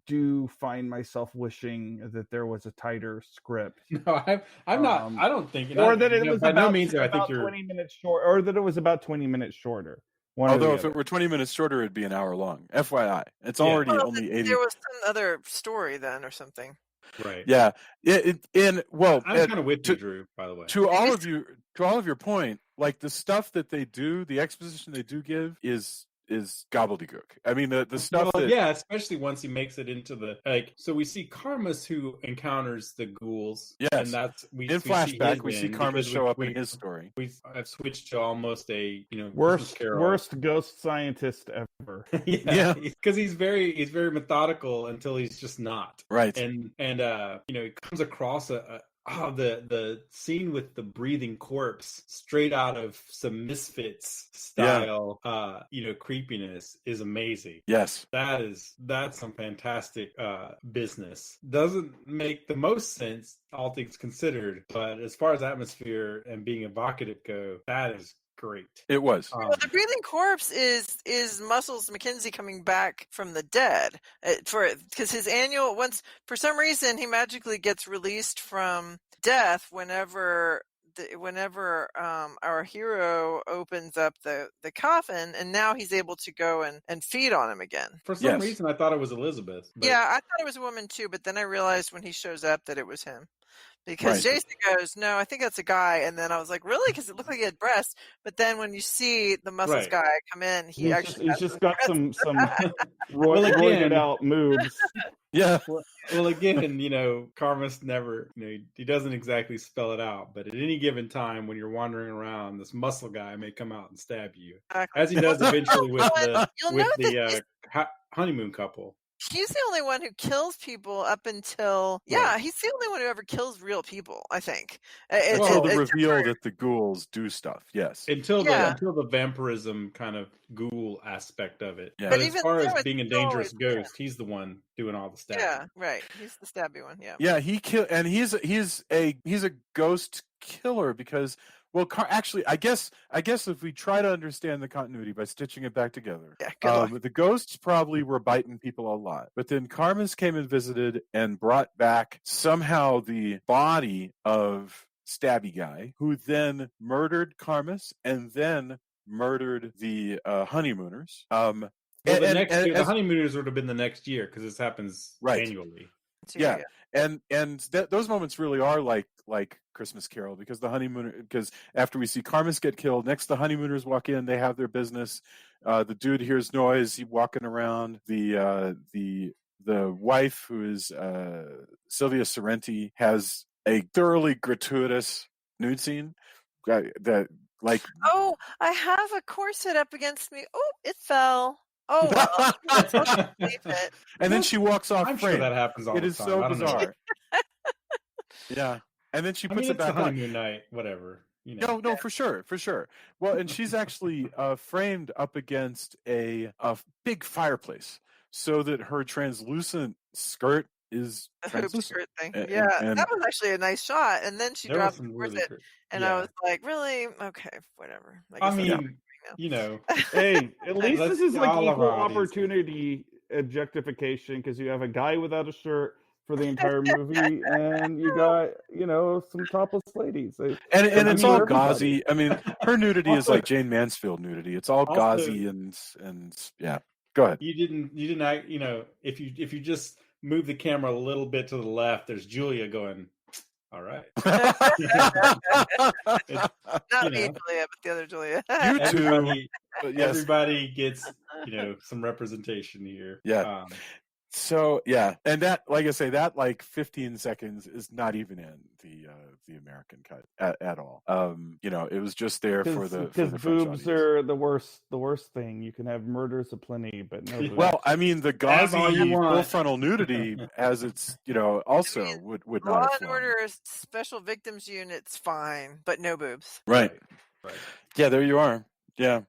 do find myself wishing that there was a tighter script. No, I'm not. I don't think, or that it was by about, no means. I think about you're 20 minutes short, or that it was about 20 minutes shorter. Although if it were 20 minutes shorter, it'd be an hour long. FYI, it's already only 80. There was some other story then or something. right. Yeah, I'm kind of with you, Drew. By the way, to all of your point, like the stuff that they do, the exposition they do give is gobbledygook. I mean, the stuff especially once he makes it into the So we see Karmas, who encounters the ghouls. Yes, and that's in flashback we see Karmas show up in his story. I've switched to almost a worst ghost scientist ever. yeah, because he's very methodical until he's just not. Right, and he comes across the scene with the breathing corpse straight out of some Misfits style creepiness is amazing. Yes, that's some fantastic business. Doesn't make the most sense, all things considered, but as far as atmosphere and being evocative go, that is great. It was. The breathing corpse is Muscles McKenzie coming back from the dead because his annual for some reason he magically gets released from death whenever our hero opens up the coffin, and now he's able to go and feed on him again. For some reason, I thought it was Elizabeth. Yeah, I thought it was a woman too, but then I realized when he shows up that it was him. Because Jason goes, no, I think that's a guy. And then I was like, really? Because it looked like he had breasts. But then when you see the Muscles guy come in, he's just got some roided out moves. Yeah. Well, again, Karmas never, he doesn't exactly spell it out. But at any given time, when you're wandering around, this muscle guy may come out and stab you, as he does eventually with the honeymoon couple. He's the only one who kills people up until he's the only one who ever kills real people, I think. Until the reveal that the ghouls do stuff, yes. Until the vampirism kind of ghoul aspect of it. Yeah. But as far as being a dangerous ghost, he's the one doing all the stabbing. Yeah, right. He's the stabby one. Yeah. Yeah, he's a ghost killer because. Well, actually, I guess if we try to understand the continuity by stitching it back together, the ghosts probably were biting people a lot. But then Karmas came and visited and brought back somehow the body of Stabby Guy, who then murdered Karmas and then murdered the honeymooners. The honeymooners would have been the next year because this happens annually. Yeah. And those moments really are like Christmas Carol because after we see Karmas get killed, next the honeymooners walk in, they have their business. The dude hears noise, he's walking around. The wife, who is Sylvia Sorrenti, has a thoroughly gratuitous nude scene that oh, I have a corset up against me. Oh, it fell. Oh, well, and then she walks off. I'm sure that happens all the time. It is so bizarre. Yeah, and then she puts it back on. Honeymoon night, whatever. No, for sure. Well, and she's actually framed up against a big fireplace, so that her translucent skirt is translucent. Skirt thing. And that was actually a nice shot. And then she dropped the corset, and I was like, really? Okay, whatever. Hey, at least this is like equal opportunity objectification because you have a guy without a shirt for the entire movie, and you got some topless ladies. And it's all gauzy. I mean, her nudity is like Jane Mansfield nudity. It's all gauzy and yeah. Go ahead. You didn't. If you just move the camera a little bit to the left, there's Julia going. All right. Not me, Julia, but the other Julia. You too. Everybody gets, some representation here. Yeah. So yeah, and that, like I say, that 15 seconds is not even in the American cut at all. It was just there for the boobs are the worst thing. You can have murders aplenty, but no boobs. Well, I mean, the gauzy full frontal nudity, as it's also would not. Law and Order Special Victims Unit's fine, but no boobs. Right. Right. Yeah, there you are. Yeah.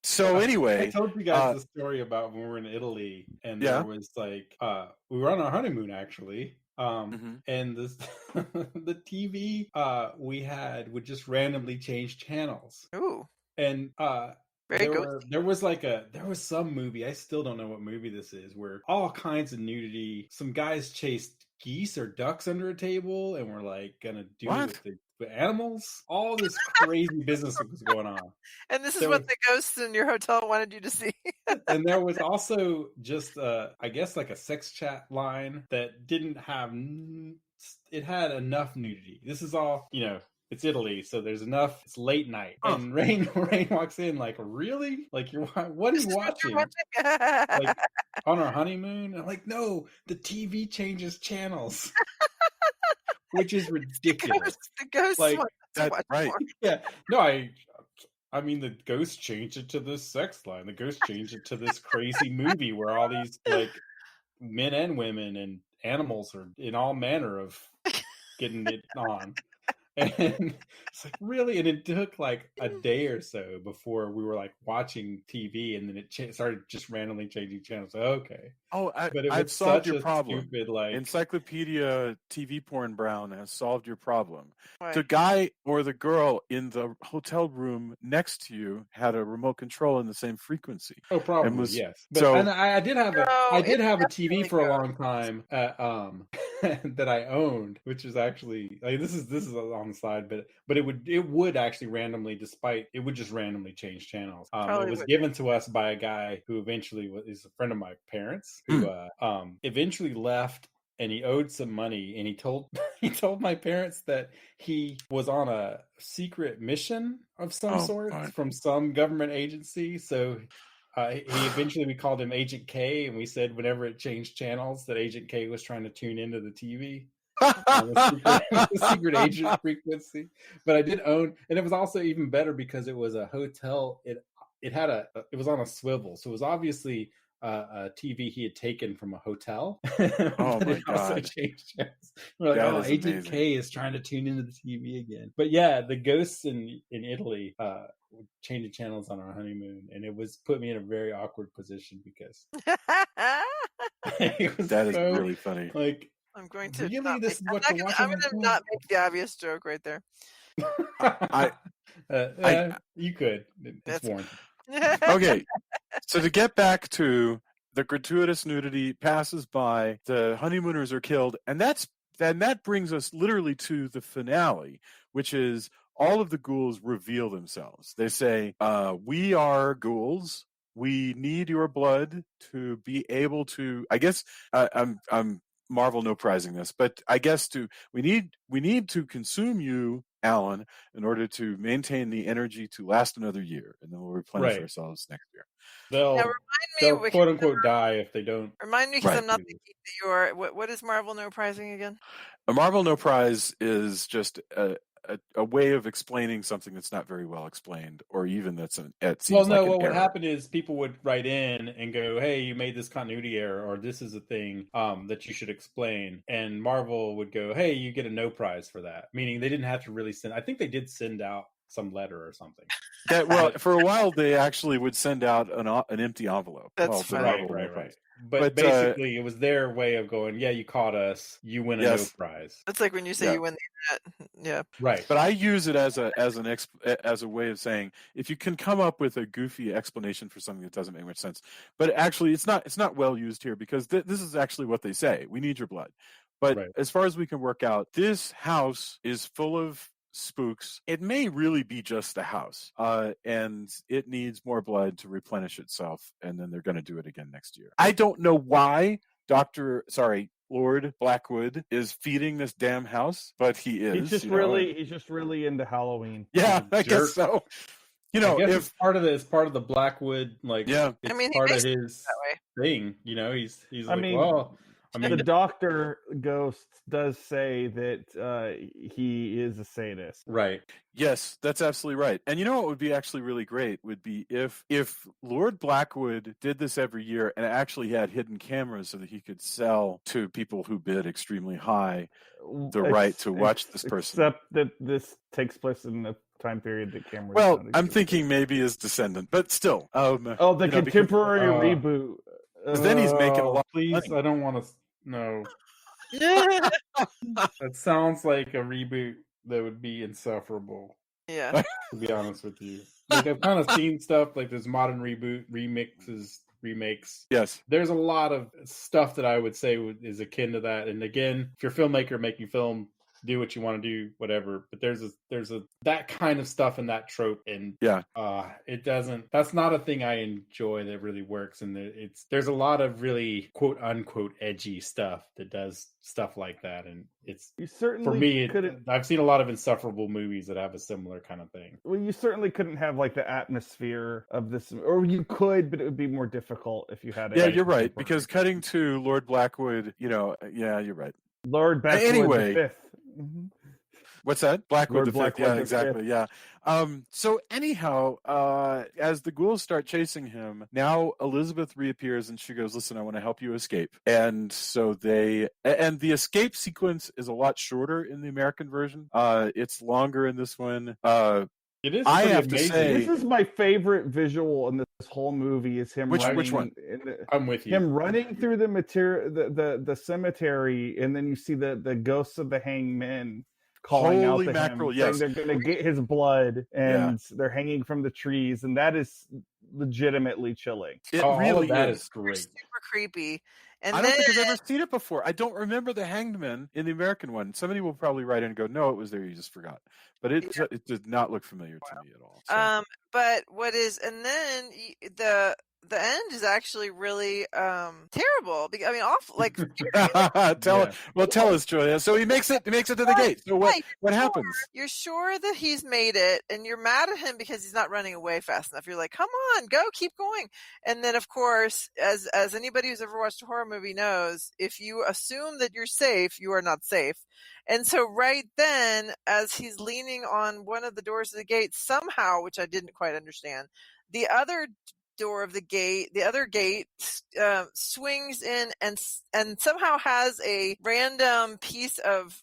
So I anyway, told you guys the story about when we were in Italy, and Yeah. there was like we were on our honeymoon actually. Mhm. And this the TV we had would just randomly change channels. Ooh, And very there was some movie, I still don't know what movie this is, where all kinds of nudity, some guys chased geese or ducks under a table and were like gonna do it What? with the animals. All this crazy business was going on. And this is There what was- the ghosts in your hotel wanted you to see. and there was also just I guess like a sex chat line that didn't have it had enough nudity. This is all, it's Italy, so there's enough. It's late night, and Rain walks in like, really? Like, what are you watching? Like on our honeymoon? I'm like, no, the TV changes channels, which is ridiculous. The ghosts Like, want to That's watch right. more. Yeah, no, I mean, the ghost changed it to this sex line. The ghost changed it to this crazy movie where all these like men and women and animals are in all manner of getting it on. And it's like, really? And it took like a day or so before we were like watching TV, and then it started just randomly changing channels. Okay. Oh, But it I've was solved such your a problem. stupid, like, Encyclopedia TV Porn Brown has solved your problem. Why? The guy or the girl in the hotel room next to you had a remote control in the same frequency. oh, probably, was- yes. But so- and I did have No, I did it's have a definitely TV for a ghosts. long time that I owned, which is actually like this is on the side, but it would actually randomly, it would just randomly change channels. Probably It was would. given to us by a guy who eventually is a friend of my parents, who eventually left, and he owed some money, and he told my parents that he was on a secret mission of some sort fine. from some government agency. So we eventually called him Agent K, and we said whenever it changed channels that Agent K was trying to tune into the TV on the secret agent frequency. But I did own, and it was also even better because it was a hotel. It had it was on a swivel, so it was obviously a TV he had taken from a hotel. Oh But my it also God. changed channels. We're like, That oh, is Agent amazing. K is trying to tune into the TV again. But yeah, the ghosts in Italy changing channels on our honeymoon, and it was put me in a very awkward position because it was That is so, really funny. like, I'm going to. really, not this is make- what I'm you're not watching. gonna, I'm going to not make the obvious joke right there. You could. It's That's- warranted. Okay, so to get back to the gratuitous nudity passes by, the honeymooners are killed, and that brings us literally to the finale, which is all of the ghouls reveal themselves. They say, we are ghouls. We need your blood to be able to, I guess, I'm Marvel no prizing this, but I guess we need to consume you, Alan, in order to maintain the energy to last another year, and then we'll replenish Right. ourselves next year. They'll Now, they'll because quote unquote die if they don't. Remind me, because Right. I'm not thinking that you are. What is Marvel no prizing again? A Marvel no prize is just a way of explaining something that's not very well explained, or even that's it seems like an What would error. happen is people would write in and go, "Hey, you made this continuity error, or this is a thing that you should explain." And Marvel would go, "Hey, you get a no prize for that." Meaning they didn't have to really send. I think they did send out some letter or something. For a while, they actually would send out an empty envelope. That's the funny. Marvel no prize. But basically, it was their way of going, "Yeah, you caught us. You win a no prize." That's like when you say Yeah. you win the internet. Yeah. Right. But I use it as a way of saying, if you can come up with a goofy explanation for something that doesn't make much sense, but actually it's not well used here, because this is actually what they say: we need your blood. But as far as we can work out, this house is full of spooks. It may really be just a house, and it needs more blood to replenish itself, and then they're going to do it again next year. I don't know why Lord Blackwood is feeding this damn house, but he is. He's just really into Halloween. Yeah, I jerk. guess so. I guess it's part of the Blackwood, like, yeah. it's I mean, he part of makes it his that way. thing. He's I like, mean, well, I The mean, doctor ghost does say that he is a sadist. right. Yes, that's absolutely right. And you know what would be actually really great would be if Lord Blackwood did this every year and actually had hidden cameras so that he could sell to people who bid extremely high the right to watch this person. Except that this takes place in a time period that cameras. Well, don't I'm exist. thinking maybe his descendant, but still. Oh, the you know, because contemporary reboot. then he's making a lot of Please, money. I don't want to. No, that sounds like a reboot that would be insufferable. Yeah. To be honest with you, like I've kind of seen stuff like there's modern reboot remakes. Yes. There's a lot of stuff that I would say is akin to that. And again, if you're a filmmaker making film, do what you want to do, whatever. But there's that kind of stuff in that trope, and Yeah. it doesn't. That's not a thing I enjoy that really works. And there's a lot of really quote unquote edgy stuff that does stuff like that, and it's You certainly for me. couldn't. I've seen a lot of insufferable movies that have a similar kind of thing. Well, you certainly couldn't have like the atmosphere of this, or you could, but it would be more difficult if you had. Yeah, you're right. Because cutting to Lord Blackwood, yeah, you're right. Lord Blackwood Anyway. the Fifth. Mm-hmm. What's that? Blackwood the Fifth. Blackwood Yeah, the exactly. Fifth. Yeah. So anyhow, as the ghouls start chasing him, now Elizabeth reappears and she goes, "Listen, I want to help you escape." And so the escape sequence is a lot shorter in the American version. It's longer in this one. It is. I pretty have to amazing. say- This is my favorite visual in this whole movie. Is him Which running. one? I'm with you. Him running through the cemetery, and then you see the ghosts of the hangmen calling Holy out to mackerel, him, yes. saying they're going to get his blood, and they're hanging from the trees, and that is legitimately chilling. It all really of that is. is great. Super creepy. And I don't then think I've ever seen it before. I don't remember the hanged men in the American one. Somebody will probably write in and go, "No, it was there. You just forgot." But it did not look familiar to me at all. So. but what is, and then the end is actually really terrible. I mean, awful. Like tell us, Julia. So he makes it to the gate. So what happens? You're sure that he's made it, and you're mad at him because he's not running away fast enough. You're like, "Come on, go, keep going." And then, of course, as anybody who's ever watched a horror movie knows, if you assume that you're safe, you are not safe. And so right then, as he's leaning on one of the doors of the gate, somehow, which I didn't quite understand, the other door of the gate, the other gate swings in and somehow has a random piece of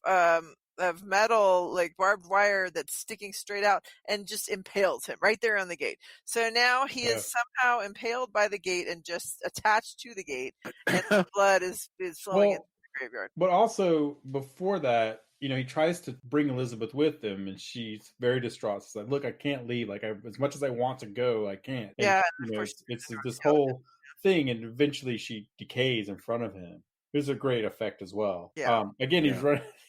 metal, like barbed wire, that's sticking straight out and just impales him right there on the gate. So now he is somehow impaled by the gate and just attached to the gate, and the blood is flowing into the graveyard. But also before that, he tries to bring Elizabeth with him, and she's very distraught. She's like, "Look, I can't leave. Like, as much as I want to go, I can't." And, it's this whole thing, and eventually she decays in front of him. There's a great effect as well. Yeah. Again,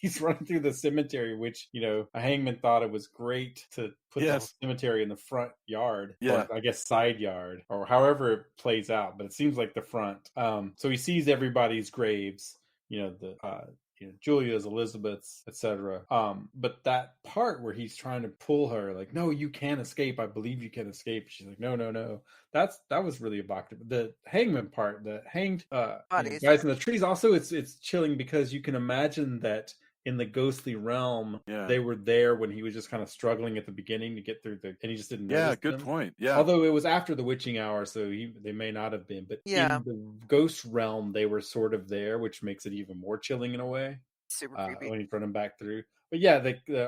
he's running through the cemetery, which a hangman thought it was great to put the cemetery in the front yard, or I guess side yard, or however it plays out. But it seems like the front. So he sees everybody's graves. Julia's, Elizabeth's, etc. But that part where he's trying to pull her, like, "No, you can't escape. I believe you can escape." She's like, "No, no, no." That was really evocative. The hangman part, the hanged guys in the trees. Also, it's chilling because you can imagine that in the ghostly realm, they were there when he was just kind of struggling at the beginning to get through and he just didn't notice good them. point. Yeah. Although it was after the witching hour, so they may not have been. But in the ghost realm, they were sort of there, which makes it even more chilling in a way. Super creepy. When he's running back through. But yeah,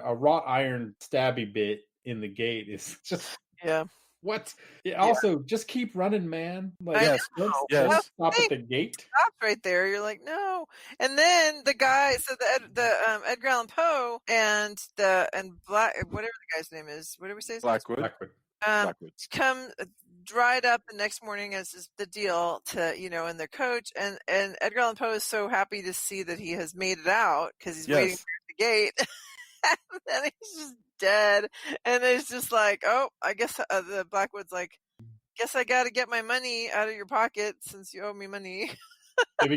a wrought iron stabby bit in the gate is just... Yeah. What? Also, just keep running, man. Like, don't stop at the gate. Stops right there. You're like, no. And then the guy, so the Edgar Allan Poe and Black, whatever the guy's name is. What did we say? Blackwood. Come dried up the next morning, as is the deal, to in their coach, and Edgar Allan Poe is so happy to see that he has made it out because he's waiting for the gate. And then he's just dead, and it's just like, oh, I guess the Blackwood's like, guess I got to get my money out of your pocket since you owe me money.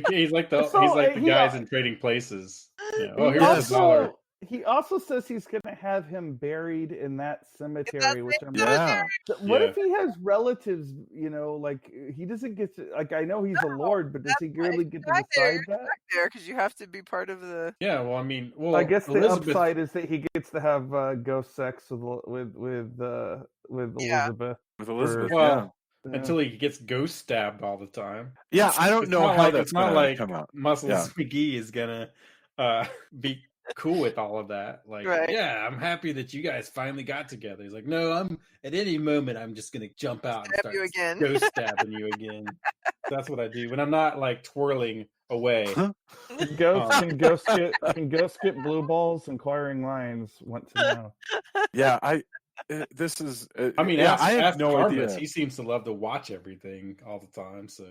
He's like the guys in Trading Places. Oh, here's $1. He also says he's going to have him buried in that cemetery, which I'm like, Yeah. what Yeah. if he has relatives? Like he doesn't get to. Like I know he's a lord, but does he really get to decide that? There, because you have to be part of the. Yeah, well, I mean, I guess the Elizabeth, upside is that he gets to have ghost sex with Elizabeth. With Elizabeth, well, Yeah. until he gets ghost stabbed all the time. yeah. I don't It's know not how like that's it's not gonna like come out. Muscles Yeah. McGee is gonna be cool with all of that. Like, Right. yeah, I'm happy that you guys finally got together. He's like, no, I'm at any moment I'm just gonna jump out and Stab start you again. ghost stabbing you again. That's what I do when I'm not like twirling away. Can ghosts get blue balls? Inquiring minds want to know. Yeah, this is. I mean, yeah, ask, I have ask no Carvis. idea. He seems to love to watch everything all the time. So,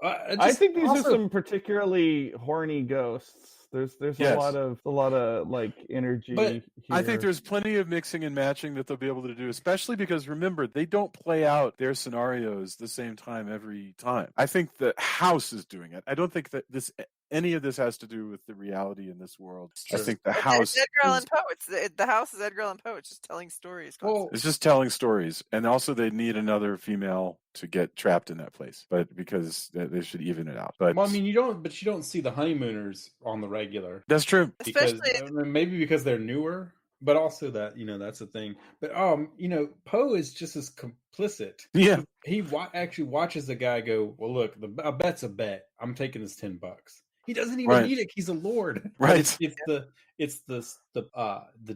I think these are some particularly horny ghosts. There's Yes. a lot of like energy. But here. I think there's plenty of mixing and matching that they'll be able to do, especially because remember, they don't play out their scenarios the same time every time. I think the house is doing it. I don't think that any of this has to do with the reality in this world. I think the house. It's Edgar Allan Poe. The house is Edgar Allan Poe. It's just telling stories. Well, It's just telling stories, and also they need another female to get trapped in that place, but because they should even it out. But well, I mean, you don't see the honeymooners on the regular. that's true. Because Especially maybe because they're newer, but also that that's the thing. But Poe is just as complicit. Yeah. He actually watches the guy go, well, look, a bet's a bet. I'm taking his $10. He doesn't even need it. He's a lord. Right. It's the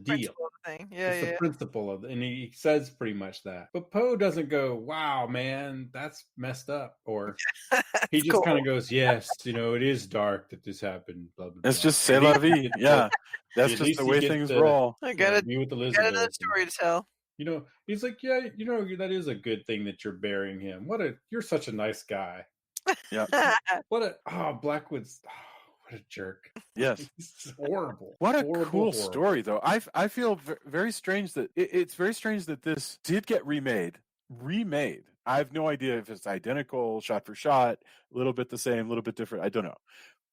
deal. thing. It's the principle of it. And he says pretty much that. But Poe doesn't go, wow, man, that's messed up. Or he just kind of goes, yes, it is dark that this happened. Blah, blah, blah. It's just c'est la vie. Yeah. That's just the way things roll. I got be with got Elizabeth. another story to tell. He's like, yeah, that is a good thing that you're burying him. You're such a nice guy. Yeah. Blackwood's, what a jerk. Yes. It's horrible. What a horrible, cool horrible story, though. I feel very strange that it's very strange that this did get remade. I have no idea if it's identical, shot for shot, a little bit the same, a little bit different. I don't know.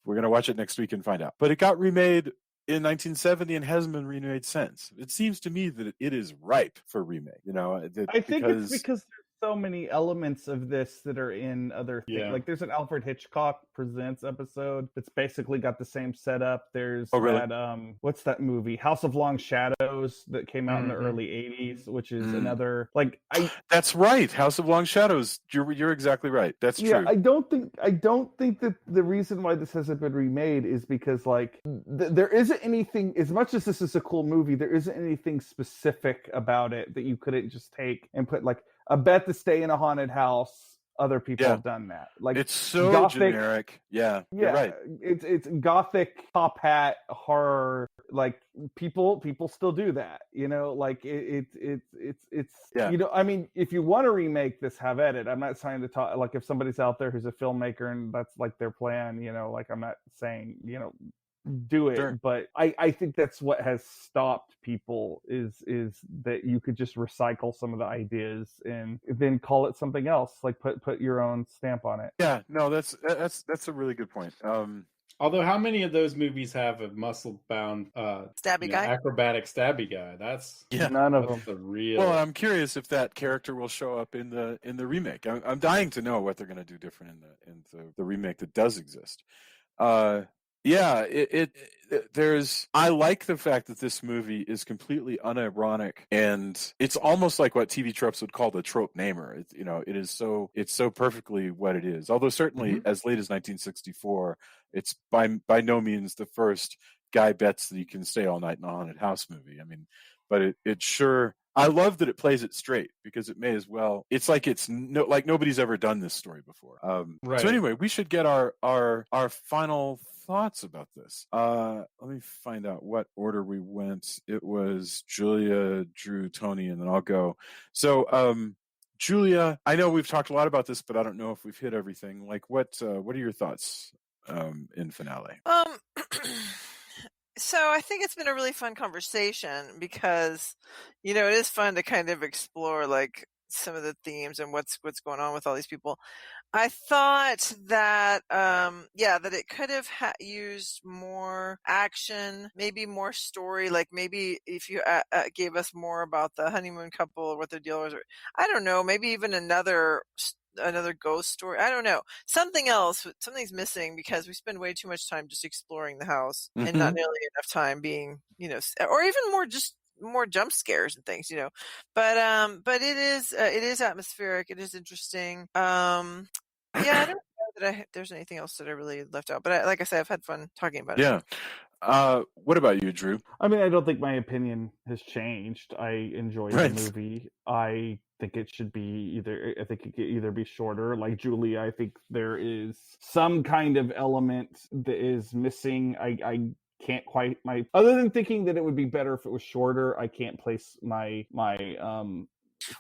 We're going to watch it next week and find out. But it got remade in 1970 and hasn't been remade since. It seems to me that it is ripe for remake. I think it's because there's so many elements of this that are in other things. Yeah. Like there's an Alfred Hitchcock Presents episode that's basically got the same setup. There's really? that what's that movie? House of Long Shadows that came out in the early 80s, which is another That's right. House of Long Shadows. You're exactly right. That's true. I don't think that the reason why this hasn't been remade is because there isn't anything, as much as this is a cool movie, there isn't anything specific about it that you couldn't just take and put a bet to stay in a haunted house. Other people have done that. It's so generic. Yeah, you're right. It's gothic top hat horror. Like people still do that. It's I mean, if you want to remake this, have at it. I'm not trying to talk if somebody's out there who's a filmmaker and that's their plan. I'm not saying do it. Sure. But I think that's what has stopped people is that you could just recycle some of the ideas and then call it something else, put your own stamp on it. Yeah, no, that's a really good point. Although, how many of those movies have a muscle-bound, stabby guy, acrobatic stabby guy? None of them. The real. Well, I'm curious if that character will show up in the remake. I'm dying to know what they're going to do different in the remake that does exist. Yeah, I like the fact that this movie is completely unironic, and it's almost like what TV tropes would call the trope namer. It's so perfectly what it is. Although certainly as late as 1964, it's by no means the first guy bets that he can stay all night in a haunted house movie. I mean, but it sure. I love that it plays it straight because it may as well. It's like nobody's ever done this story before. Right. So anyway, we should get our final thoughts about this. Let me find out what order we went. It was Julia, Drew, Tony, and then I'll go. So Julia, I know we've talked a lot about this, but I don't know if we've hit everything. What are your thoughts in finale? So I think it's been a really fun conversation because, it is fun to kind of explore some of the themes and what's going on with all these people. I thought that, that it could have used more action, maybe more story. Like maybe if you gave us more about the honeymoon couple or what their deal was, or I don't know, maybe even another ghost story. I don't know, something else. Something's missing because we spend way too much time just exploring the house and not nearly enough time being, or even more jump scares and things, but it is atmospheric. It is interesting. Yeah, I don't know that there's anything else that I really left out, but like I said, I've had fun talking about it. Yeah. What about you, Drew? I mean, I don't think my opinion has changed. I enjoyed the movie. I think it should be I think it could either be shorter. Like Julie, I think there is some kind of element that is missing. I can't quite other than thinking that it would be better if it was shorter. I can't place my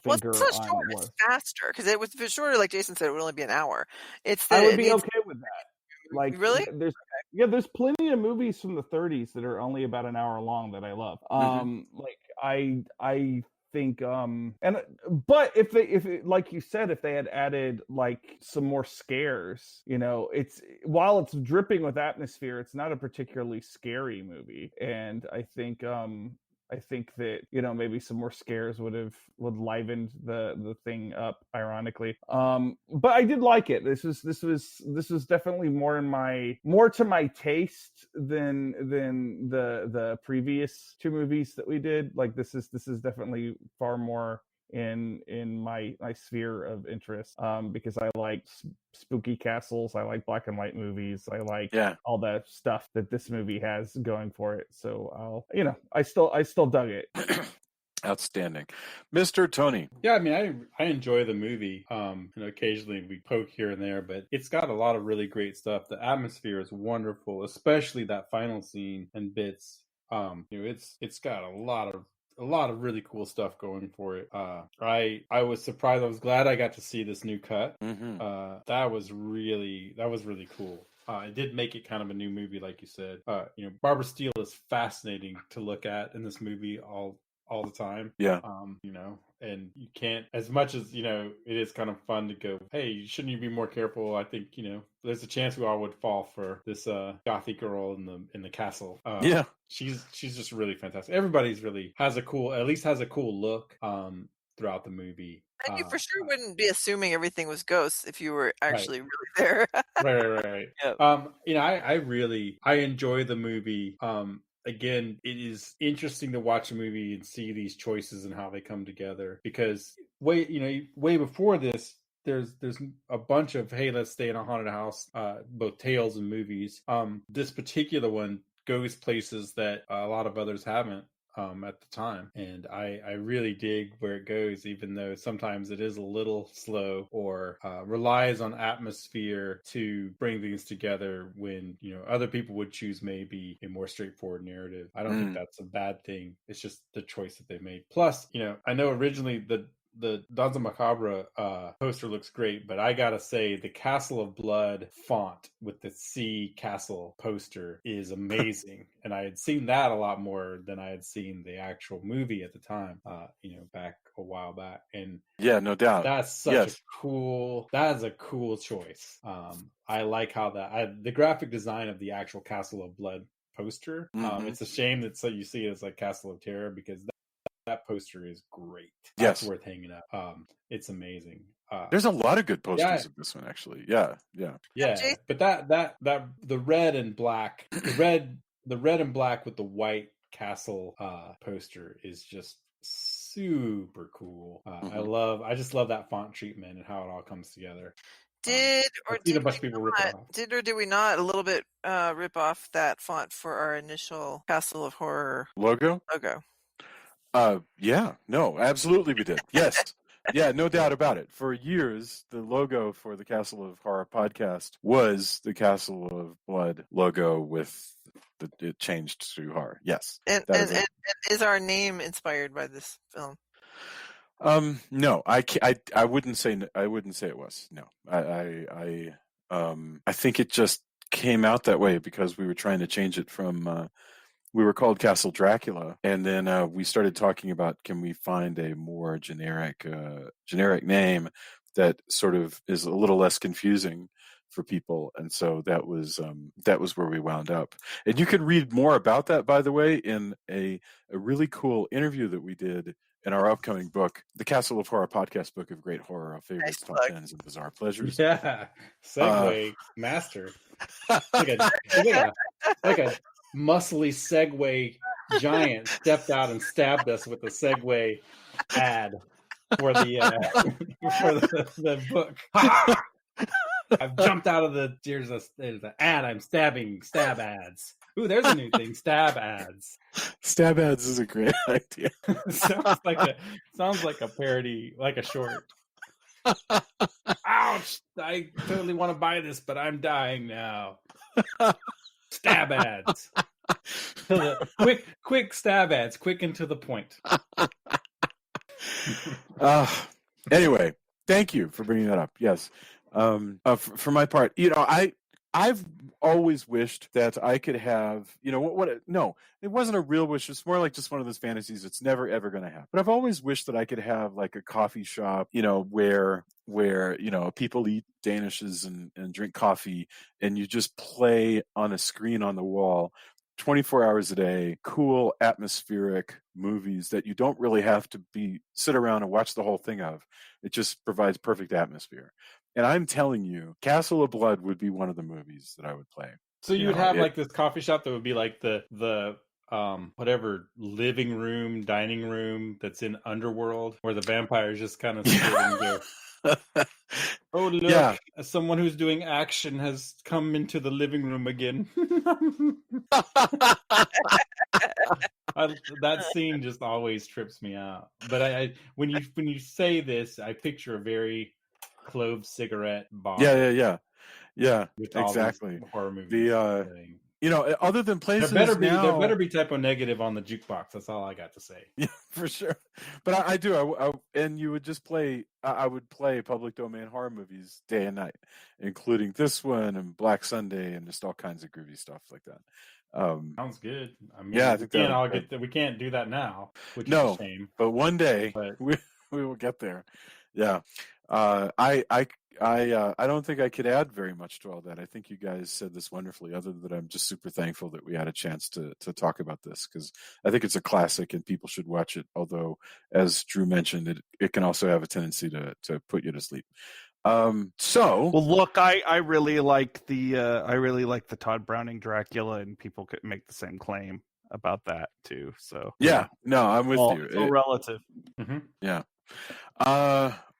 Well, finger it's not on short, what it's faster because if it was shorter, like Jason said, it would only be an hour. It's I that would it be needs. okay with that. Like Really? there's plenty of movies from the 30s that are only about an hour long that I love. Like I think but if like you said, if they had added like some more scares, it's while it's dripping with atmosphere, it's not a particularly scary movie. And I think that maybe some more scares would livened the thing up, ironically. But I did like it. This was definitely more to my taste than the previous two movies that we did. Like this is definitely far more in my sphere of interest, because I like spooky castles, I like black and white movies, I like all the stuff that this movie has going for it. So I still dug it. Outstanding. Mr. Tony. Yeah, I mean, I enjoy the movie. Occasionally we poke here and there, but it's got a lot of really great stuff. The atmosphere is wonderful, especially that final scene and bits. It's got a lot of really cool stuff going for it. I was surprised. I was glad I got to see this new cut. That was really cool. It did make it kind of a new movie, like you said. Barbara Steele is fascinating to look at in this movie all the time. Yeah. And you can't, as much as, it is kind of fun to go, hey, shouldn't you be more careful? I think, there's a chance we all would fall for this gothic girl in the castle. She's just really fantastic. Everybody's really has a cool look throughout the movie. And you for sure wouldn't be assuming everything was ghosts if you were actually really there. Right. Yep. I enjoy the movie. Again, it is interesting to watch a movie and see these choices and how they come together, because way before this, there's a bunch of, hey, let's stay in a haunted house, both tales and movies. This particular one goes places that a lot of others haven't at the time, and I really dig where it goes, even though sometimes it is a little slow or relies on atmosphere to bring things together when other people would choose maybe a more straightforward narrative. I don't think that's a bad thing. It's just the choice that they made. Plus, I know originally the Danza Macabre poster looks great, but I gotta say the Castle of Blood font with the C Castle poster is amazing. And I had seen that a lot more than I had seen the actual movie at the time, back a while back. And yeah, no doubt. That's a cool choice. I like how the graphic design of the actual Castle of Blood poster. It's a shame that you see it as like Castle of Terror, because that poster is great. That's worth hanging up. It's amazing. There's a lot of good posters of this one, actually. Yeah. But that the red and black, the red and black with the white castle poster is just super cool. I just love that font treatment and how it all comes together. Did we not a little bit rip off that font for our initial Castle of Horror logo? Yeah, no, absolutely we did. Yes. Yeah, no doubt about it. For years, the logo for the Castle of Horror podcast was the Castle of Blood logo with it changed to horror. Yes. And is our name inspired by this film? No, I wouldn't say it was. No. I think it just came out that way because we were trying to change it from we were called Castle Dracula, and then we started talking about, can we find a more generic name that sort of is a little less confusing for people. And so that was where we wound up. And you can read more about that, by the way, in a really cool interview that we did in our upcoming book, the Castle of Horror podcast book of great horror, our favorites, top tens, and bizarre pleasures. Yeah, segue master. Like a muscly Segway giant stepped out and stabbed us with a Segway ad for the the book. I've jumped out of there's an ad. I'm stabbing stab ads. Ooh, there's a new thing. Stab ads. Stab ads is a great idea. sounds like a parody, like a short. Ouch! I totally want to buy this, but I'm dying now. Stab ads. Quick stab ads. Quick and to the point. Anyway, thank you for bringing that up. Yes. For my part, I've always wished that I could have, no, it wasn't a real wish. It's more like just one of those fantasies. It's never, ever going to happen. But I've always wished that I could have like a coffee shop, where people eat danishes and drink coffee, and you just play on a screen on the wall 24 hours a day, cool atmospheric movies that you don't really have to sit around and watch the whole thing of. It just provides perfect atmosphere. And I'm telling you, Castle of Blood would be one of the movies that I would play. So you would have like this coffee shop that would be like the whatever living room, dining room that's in Underworld, where the vampires just kind of sit and go, oh look, someone who's doing action has come into the living room again. That scene just always trips me out. But I when you say this, I picture a very clove cigarette bar. Yeah. Exactly. Horror movies. Other than places there better be typo negative on the jukebox. That's all I got to say. Yeah, for sure. But I do. And you would just play. I would play public domain horror movies day and night, including this one and Black Sunday and just all kinds of groovy stuff like that. Sounds good. I mean, yeah, I think we can't do that now, which is a shame. But one day we will get there. Yeah. I don't think I could add very much to all that. I think you guys said this wonderfully, other than I'm just super thankful that we had a chance to talk about this, because I think it's a classic and people should watch it. Although, as Drew mentioned, it can also have a tendency to put you to sleep. Well, look, I really like the Todd Browning Dracula, and people could make the same claim about that too. So yeah, no, I'm with you. It's all relative. Mm-hmm. Yeah.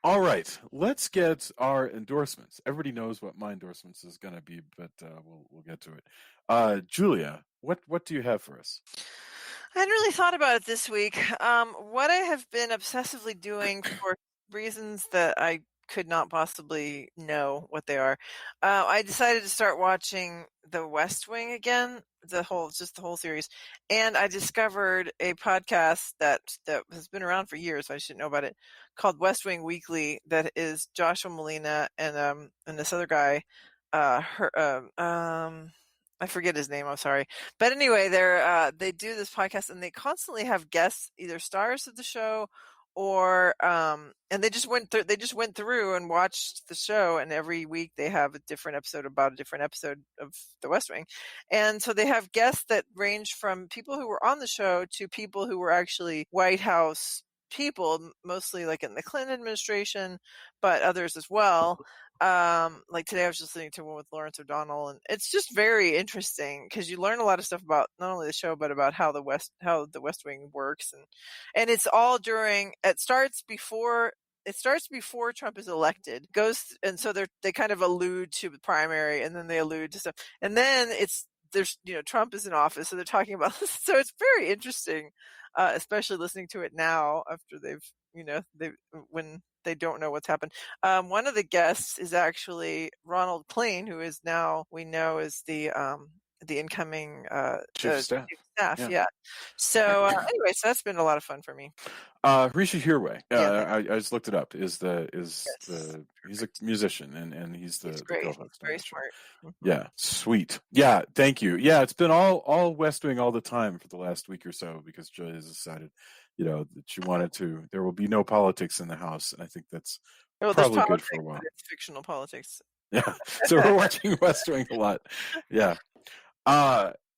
All right, let's get our endorsements. Everybody knows what my endorsements is going to be, but we'll get to it. Julia, what do you have for us? I hadn't really thought about it this week. What I have been obsessively doing for reasons that I could not possibly know what they are, I decided to start watching The West Wing again, the whole series, and I discovered a podcast that has been around for years. I should know about it, called West Wing Weekly. That is Joshua Malina and this other guy, I forget his name. I'm sorry, but anyway, they do this podcast and they constantly have guests, either stars of the show or and they just went through and watched the show, and every week they have a different episode about a different episode of The West Wing. And so they have guests that range from people who were on the show to people who were actually White House people, mostly like in the Clinton administration, but others as well. Like today I was just listening to one with Lawrence O'Donnell, and it's just very interesting because you learn a lot of stuff about not only the show but about how the West Wing works, and it's all it starts before Trump is elected, and so they kind of allude to the primary, and then they allude to stuff, and then Trump is in office, so they're talking about this. So it's very interesting, especially listening to it now after when they don't know what's happened. One of the guests is actually Ronald Klain, who is now we know is the incoming chief of staff. Yeah. So anyway, so that's been a lot of fun for me. Rishi Hirway, I just looked it up. He's a musician and he's the co-host. Very smart. Mm-hmm. Yeah, sweet. Yeah, thank you. Yeah, it's been all West Wing all the time for the last week or so because Julia has decided that you wanted to. There will be no politics in the house, and I think that's Well, there's probably good politics, for a but while. it's fictional politics. Yeah. So we're watching West Wing a lot. Yeah.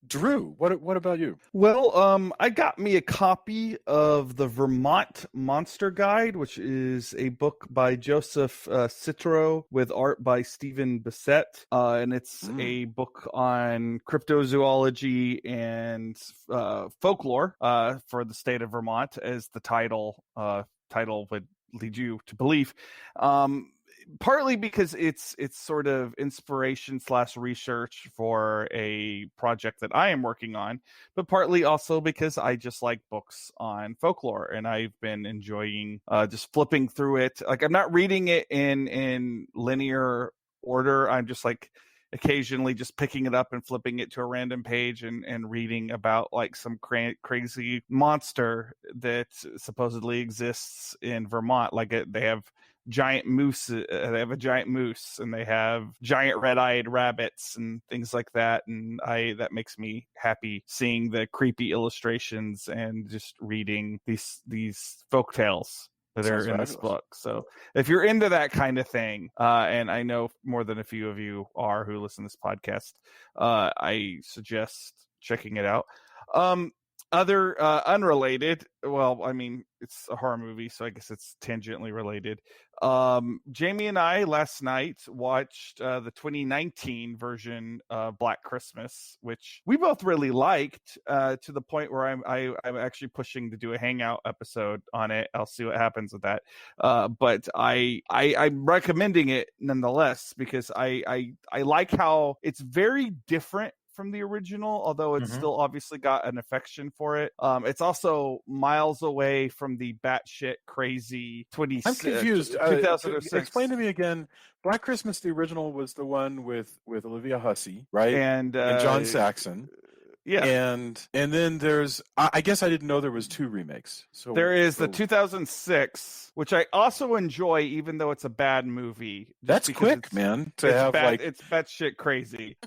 Drew, what about you? Well, I got me a copy of the Vermont Monster Guide, which is a book by Joseph Citro with art by Stephen Bissett, and it's a book on cryptozoology and folklore for the state of Vermont, as the title would lead you to believe. Partly because it's sort of inspiration / research for a project that I am working on, but partly also because I just like books on folklore, and I've been enjoying just flipping through it. Like, I'm not reading it in linear order. I'm just like occasionally just picking it up and flipping it to a random page and reading about like some crazy monster that supposedly exists in Vermont. Like they have giant moose. They have a giant moose, and they have giant red-eyed rabbits and things like that. And that makes me happy, seeing the creepy illustrations and just reading these folk tales that Sounds are in this fabulous. book. So if you're into that kind of thing, and I know more than a few of you are who listen to this podcast, I suggest checking it out. Other unrelated, well, I mean, it's a horror movie, so I guess it's tangentially related. Jamie and I last night watched the 2019 version of Black Christmas, which we both really liked, to the point where I'm actually pushing to do a hangout episode on it. I'll see what happens with that. But I'm recommending it nonetheless, because I like how it's very different from the original, although it's still obviously got an affection for it. It's also miles away from the batshit crazy I'm confused. 2006. Explain to me again. Black Christmas, the original, was the one with Olivia Hussey, right? And John Saxon. Yeah. And then there's, I guess I didn't know there was 2 remakes. So there is the 2006, which I also enjoy, even though it's a bad movie. That's quick, man. It's batshit crazy.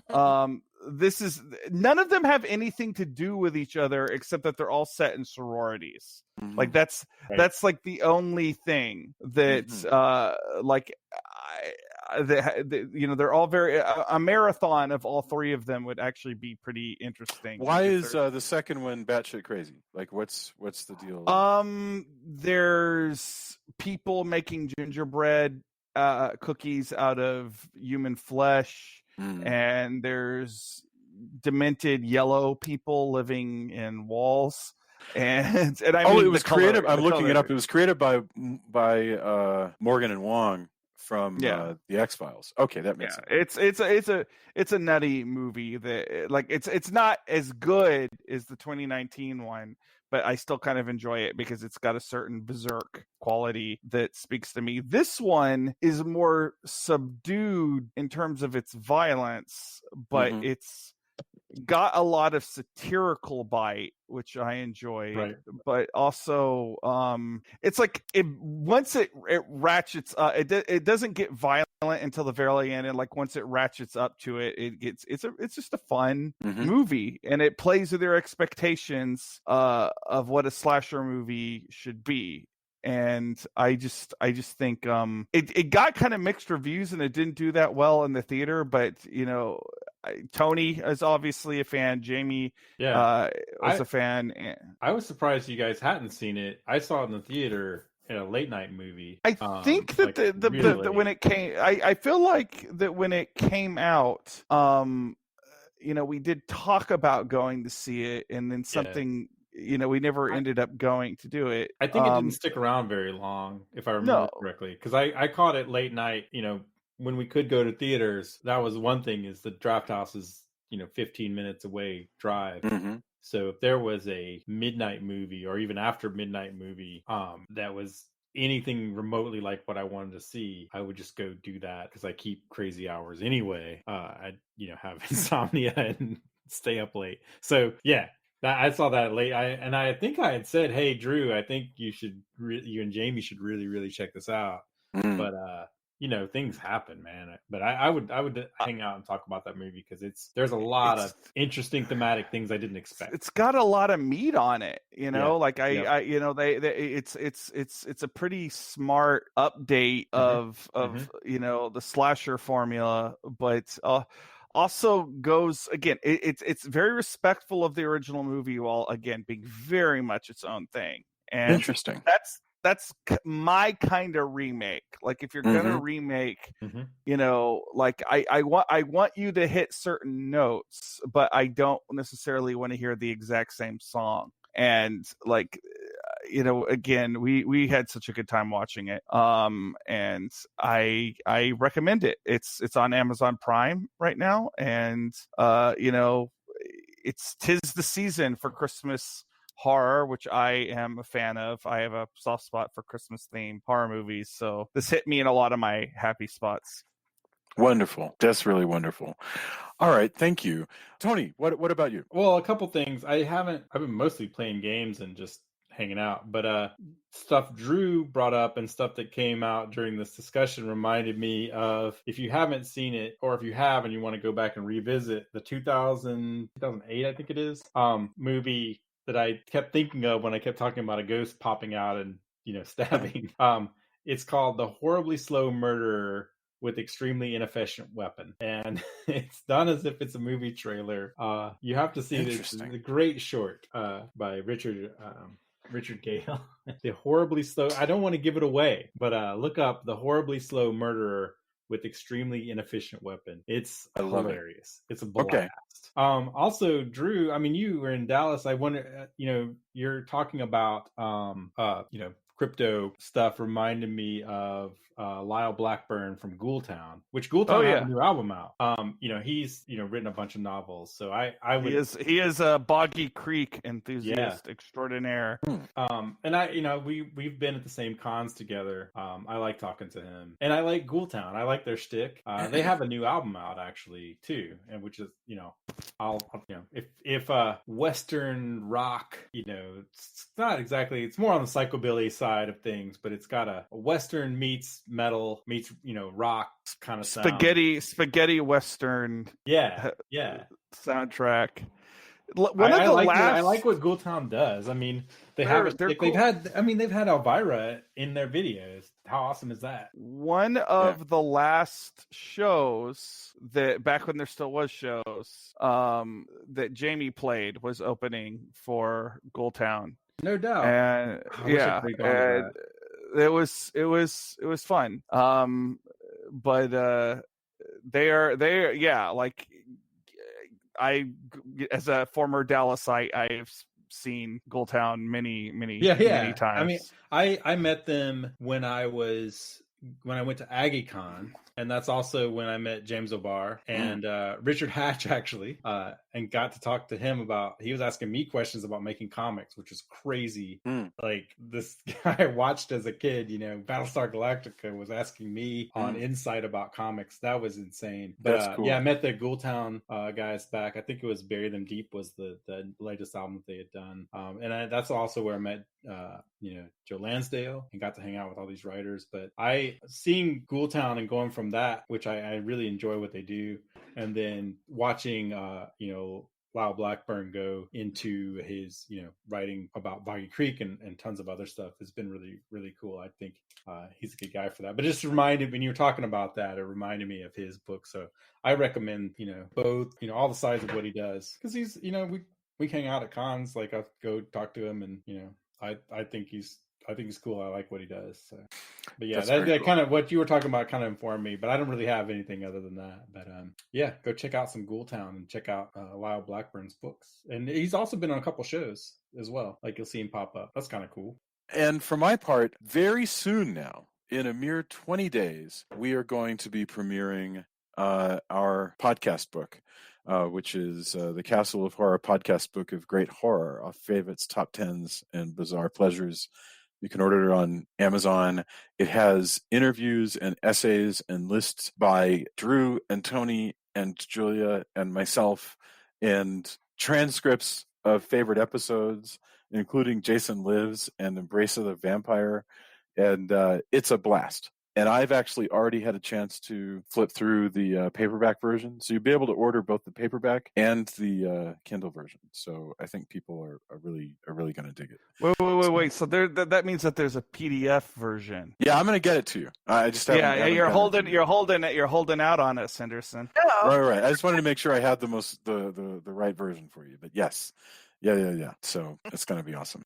None of them have anything to do with each other, except that they're all set in sororities. Like that's like the only thing that they're all very a marathon of all 3 of them would actually be pretty interesting. Why is the second one batshit crazy? Like, what's the deal? There's people making gingerbread cookies out of human flesh. And there's demented yellow people living in walls, and I mean, it was created. I'm looking it up. It was created by Morgan and Wong from the X-Files. Okay, that makes sense. It's a nutty movie that, like, it's not as good as the 2019 one, but I still kind of enjoy it because it's got a certain berserk quality that speaks to me. This one is more subdued in terms of its violence, but it's got a lot of satirical bite, which I enjoy. Right. But also, it's like once it ratchets up, it doesn't get violent until the very end, and like once it ratchets up to it, it's just a fun movie, and it plays with your expectations of what a slasher movie should be. And I just think it got kind of mixed reviews, and it didn't do that well in the theater. But Tony is obviously a fan. Jamie was a fan. I was surprised you guys hadn't seen it. I saw it in the theater in a late night movie. I think that the when it came, I feel like that when it came out, we did talk about going to see it, and then something. We never ended up going to do it. I think it didn't stick around very long, if I remember correctly, because I caught it late night. When we could go to theaters, that was one thing. Is the Draft House is 15 minutes away drive. So if there was a midnight movie or even after midnight movie that was anything remotely like what I wanted to see, I would just go do that, because I keep crazy hours anyway. I have insomnia and stay up late. So yeah. I saw that late. I think I had said, "Hey, Drew, I think you and Jamie should really, really check this out." But things happen, man. But I would hang out and talk about that movie because there's a lot of interesting thematic things I didn't expect. It's got a lot of meat on it, like it's a pretty smart update of the slasher formula, but also goes again. It's very respectful of the original movie while again being very much its own thing. And interesting. That's my kind of remake. Like if you're gonna remake, like I want you to hit certain notes, but I don't necessarily want to hear the exact same song. And like, again, we had such a good time watching it. And I recommend it. It's on Amazon Prime right now, and it's 'tis the season for Christmas horror, which I am a fan of. I have a soft spot for Christmas themed horror movies, so this hit me in a lot of my happy spots. Wonderful. That's really wonderful. All right, thank you, Tony. What about you? Well, a couple things. I've been mostly playing games and just hanging out, but stuff Drew brought up and stuff that came out during this discussion reminded me of, if you haven't seen it, or if you have and you want to go back and revisit the 2008, I think it is, movie that I kept thinking of when I kept talking about a ghost popping out and stabbing. It's called The Horribly Slow Murderer with Extremely Inefficient Weapon, and it's done as if it's a movie trailer. You have to see this. It's a great short by Richard Gale. The Horribly Slow. I don't want to give it away, but look up The Horribly Slow Murderer with Extremely Inefficient Weapon. It's hilarious. It's a blast. Okay. Also, Drew, I mean, you were in Dallas. I wonder, you're talking about, crypto stuff reminded me of Lyle Blackburn from Ghoultown, which Ghoultown has a new album out. He's written a bunch of novels, so I would. He is a Boggy Creek enthusiast extraordinaire. And we've been at the same cons together. I like talking to him, and I like Ghoultown. I like their shtick. They have a new album out actually too, and which is if Western rock, it's not exactly. It's more on the psychobilly side of things, but it's got a Western meets metal meets rock kind of sound. Spaghetti Western soundtrack. I like what Ghoultown does. I mean, they've had Elvira in their videos. How awesome is that? One of the last shows that back when there still was shows that Jamie played was opening for Ghoultown. No doubt. And it was fun. But they are like, I, as a former Dallasite, I've seen Ghoultown many times. I mean, I met them when I went to AggieCon, and that's also when I met James O'Barr and Richard Hatch actually, and got to talk to him he was asking me questions about making comics, which is crazy. Like this guy I watched as a kid, Battlestar Galactica was asking me on Insight about comics. That was insane. But that's cool. I met the Ghoultown guys back. I think it was Bury Them Deep was the latest album that they had done. And that's also where I met Joe Lansdale and got to hang out with all these writers. But seeing Ghoultown and going from that, which I really enjoy what they do, and then watching Lyle Blackburn go into his writing about Boggy Creek and tons of other stuff has been really, really cool. I think he's a good guy for that. But just reminded, when you were talking about that, it reminded me of his book. So I recommend both all the sides of what he does, because he's we hang out at cons. Like I'll go talk to him, and I think he's cool. I like what he does. So. But yeah, that cool. Kind of what you were talking about kind of informed me, but I don't really have anything other than that. But go check out some Ghoultown and check out Lyle Blackburn's books. And he's also been on a couple shows as well. Like you'll see him pop up. That's kind of cool. And for my part, very soon now, in a mere 20 days, we are going to be premiering our podcast book. Which is the Castle of Horror podcast book of great horror, our favorites, top tens, and bizarre pleasures. You can order it on Amazon. It has interviews and essays and lists by Drew and Tony and Julia and myself, and transcripts of favorite episodes, including Jason Lives and Embrace of the Vampire. And it's a blast. And I've actually already had a chance to flip through the paperback version. So you'll be able to order both the paperback and the Kindle version. So I think people are really going to dig it. Wait. So that means that there's a PDF version. Yeah, I'm going to get it to you. I just haven't you're holding out on us, Henderson. Oh. Right. I just wanted to make sure I had the right version for you. But yes, yeah. So it's going to be awesome.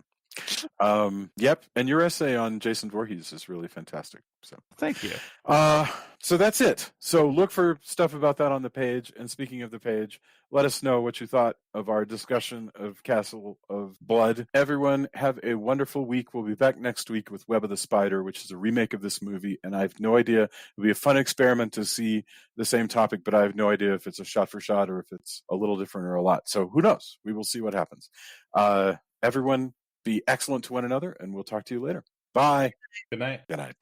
Yep, and your essay on Jason Voorhees is really fantastic. So thank you. So that's it. So look for stuff about that on the page. And speaking of the page, let us know what you thought of our discussion of Castle of Blood. Everyone have a wonderful week. We'll be back next week with Web of the Spider, which is a remake of this movie. And I have no idea. It'll be a fun experiment to see the same topic, but I have no idea if it's a shot for shot or if it's a little different or a lot. So who knows? We will see what happens. Everyone, be excellent to one another, and we'll talk to you later. Bye. Good night. Good night.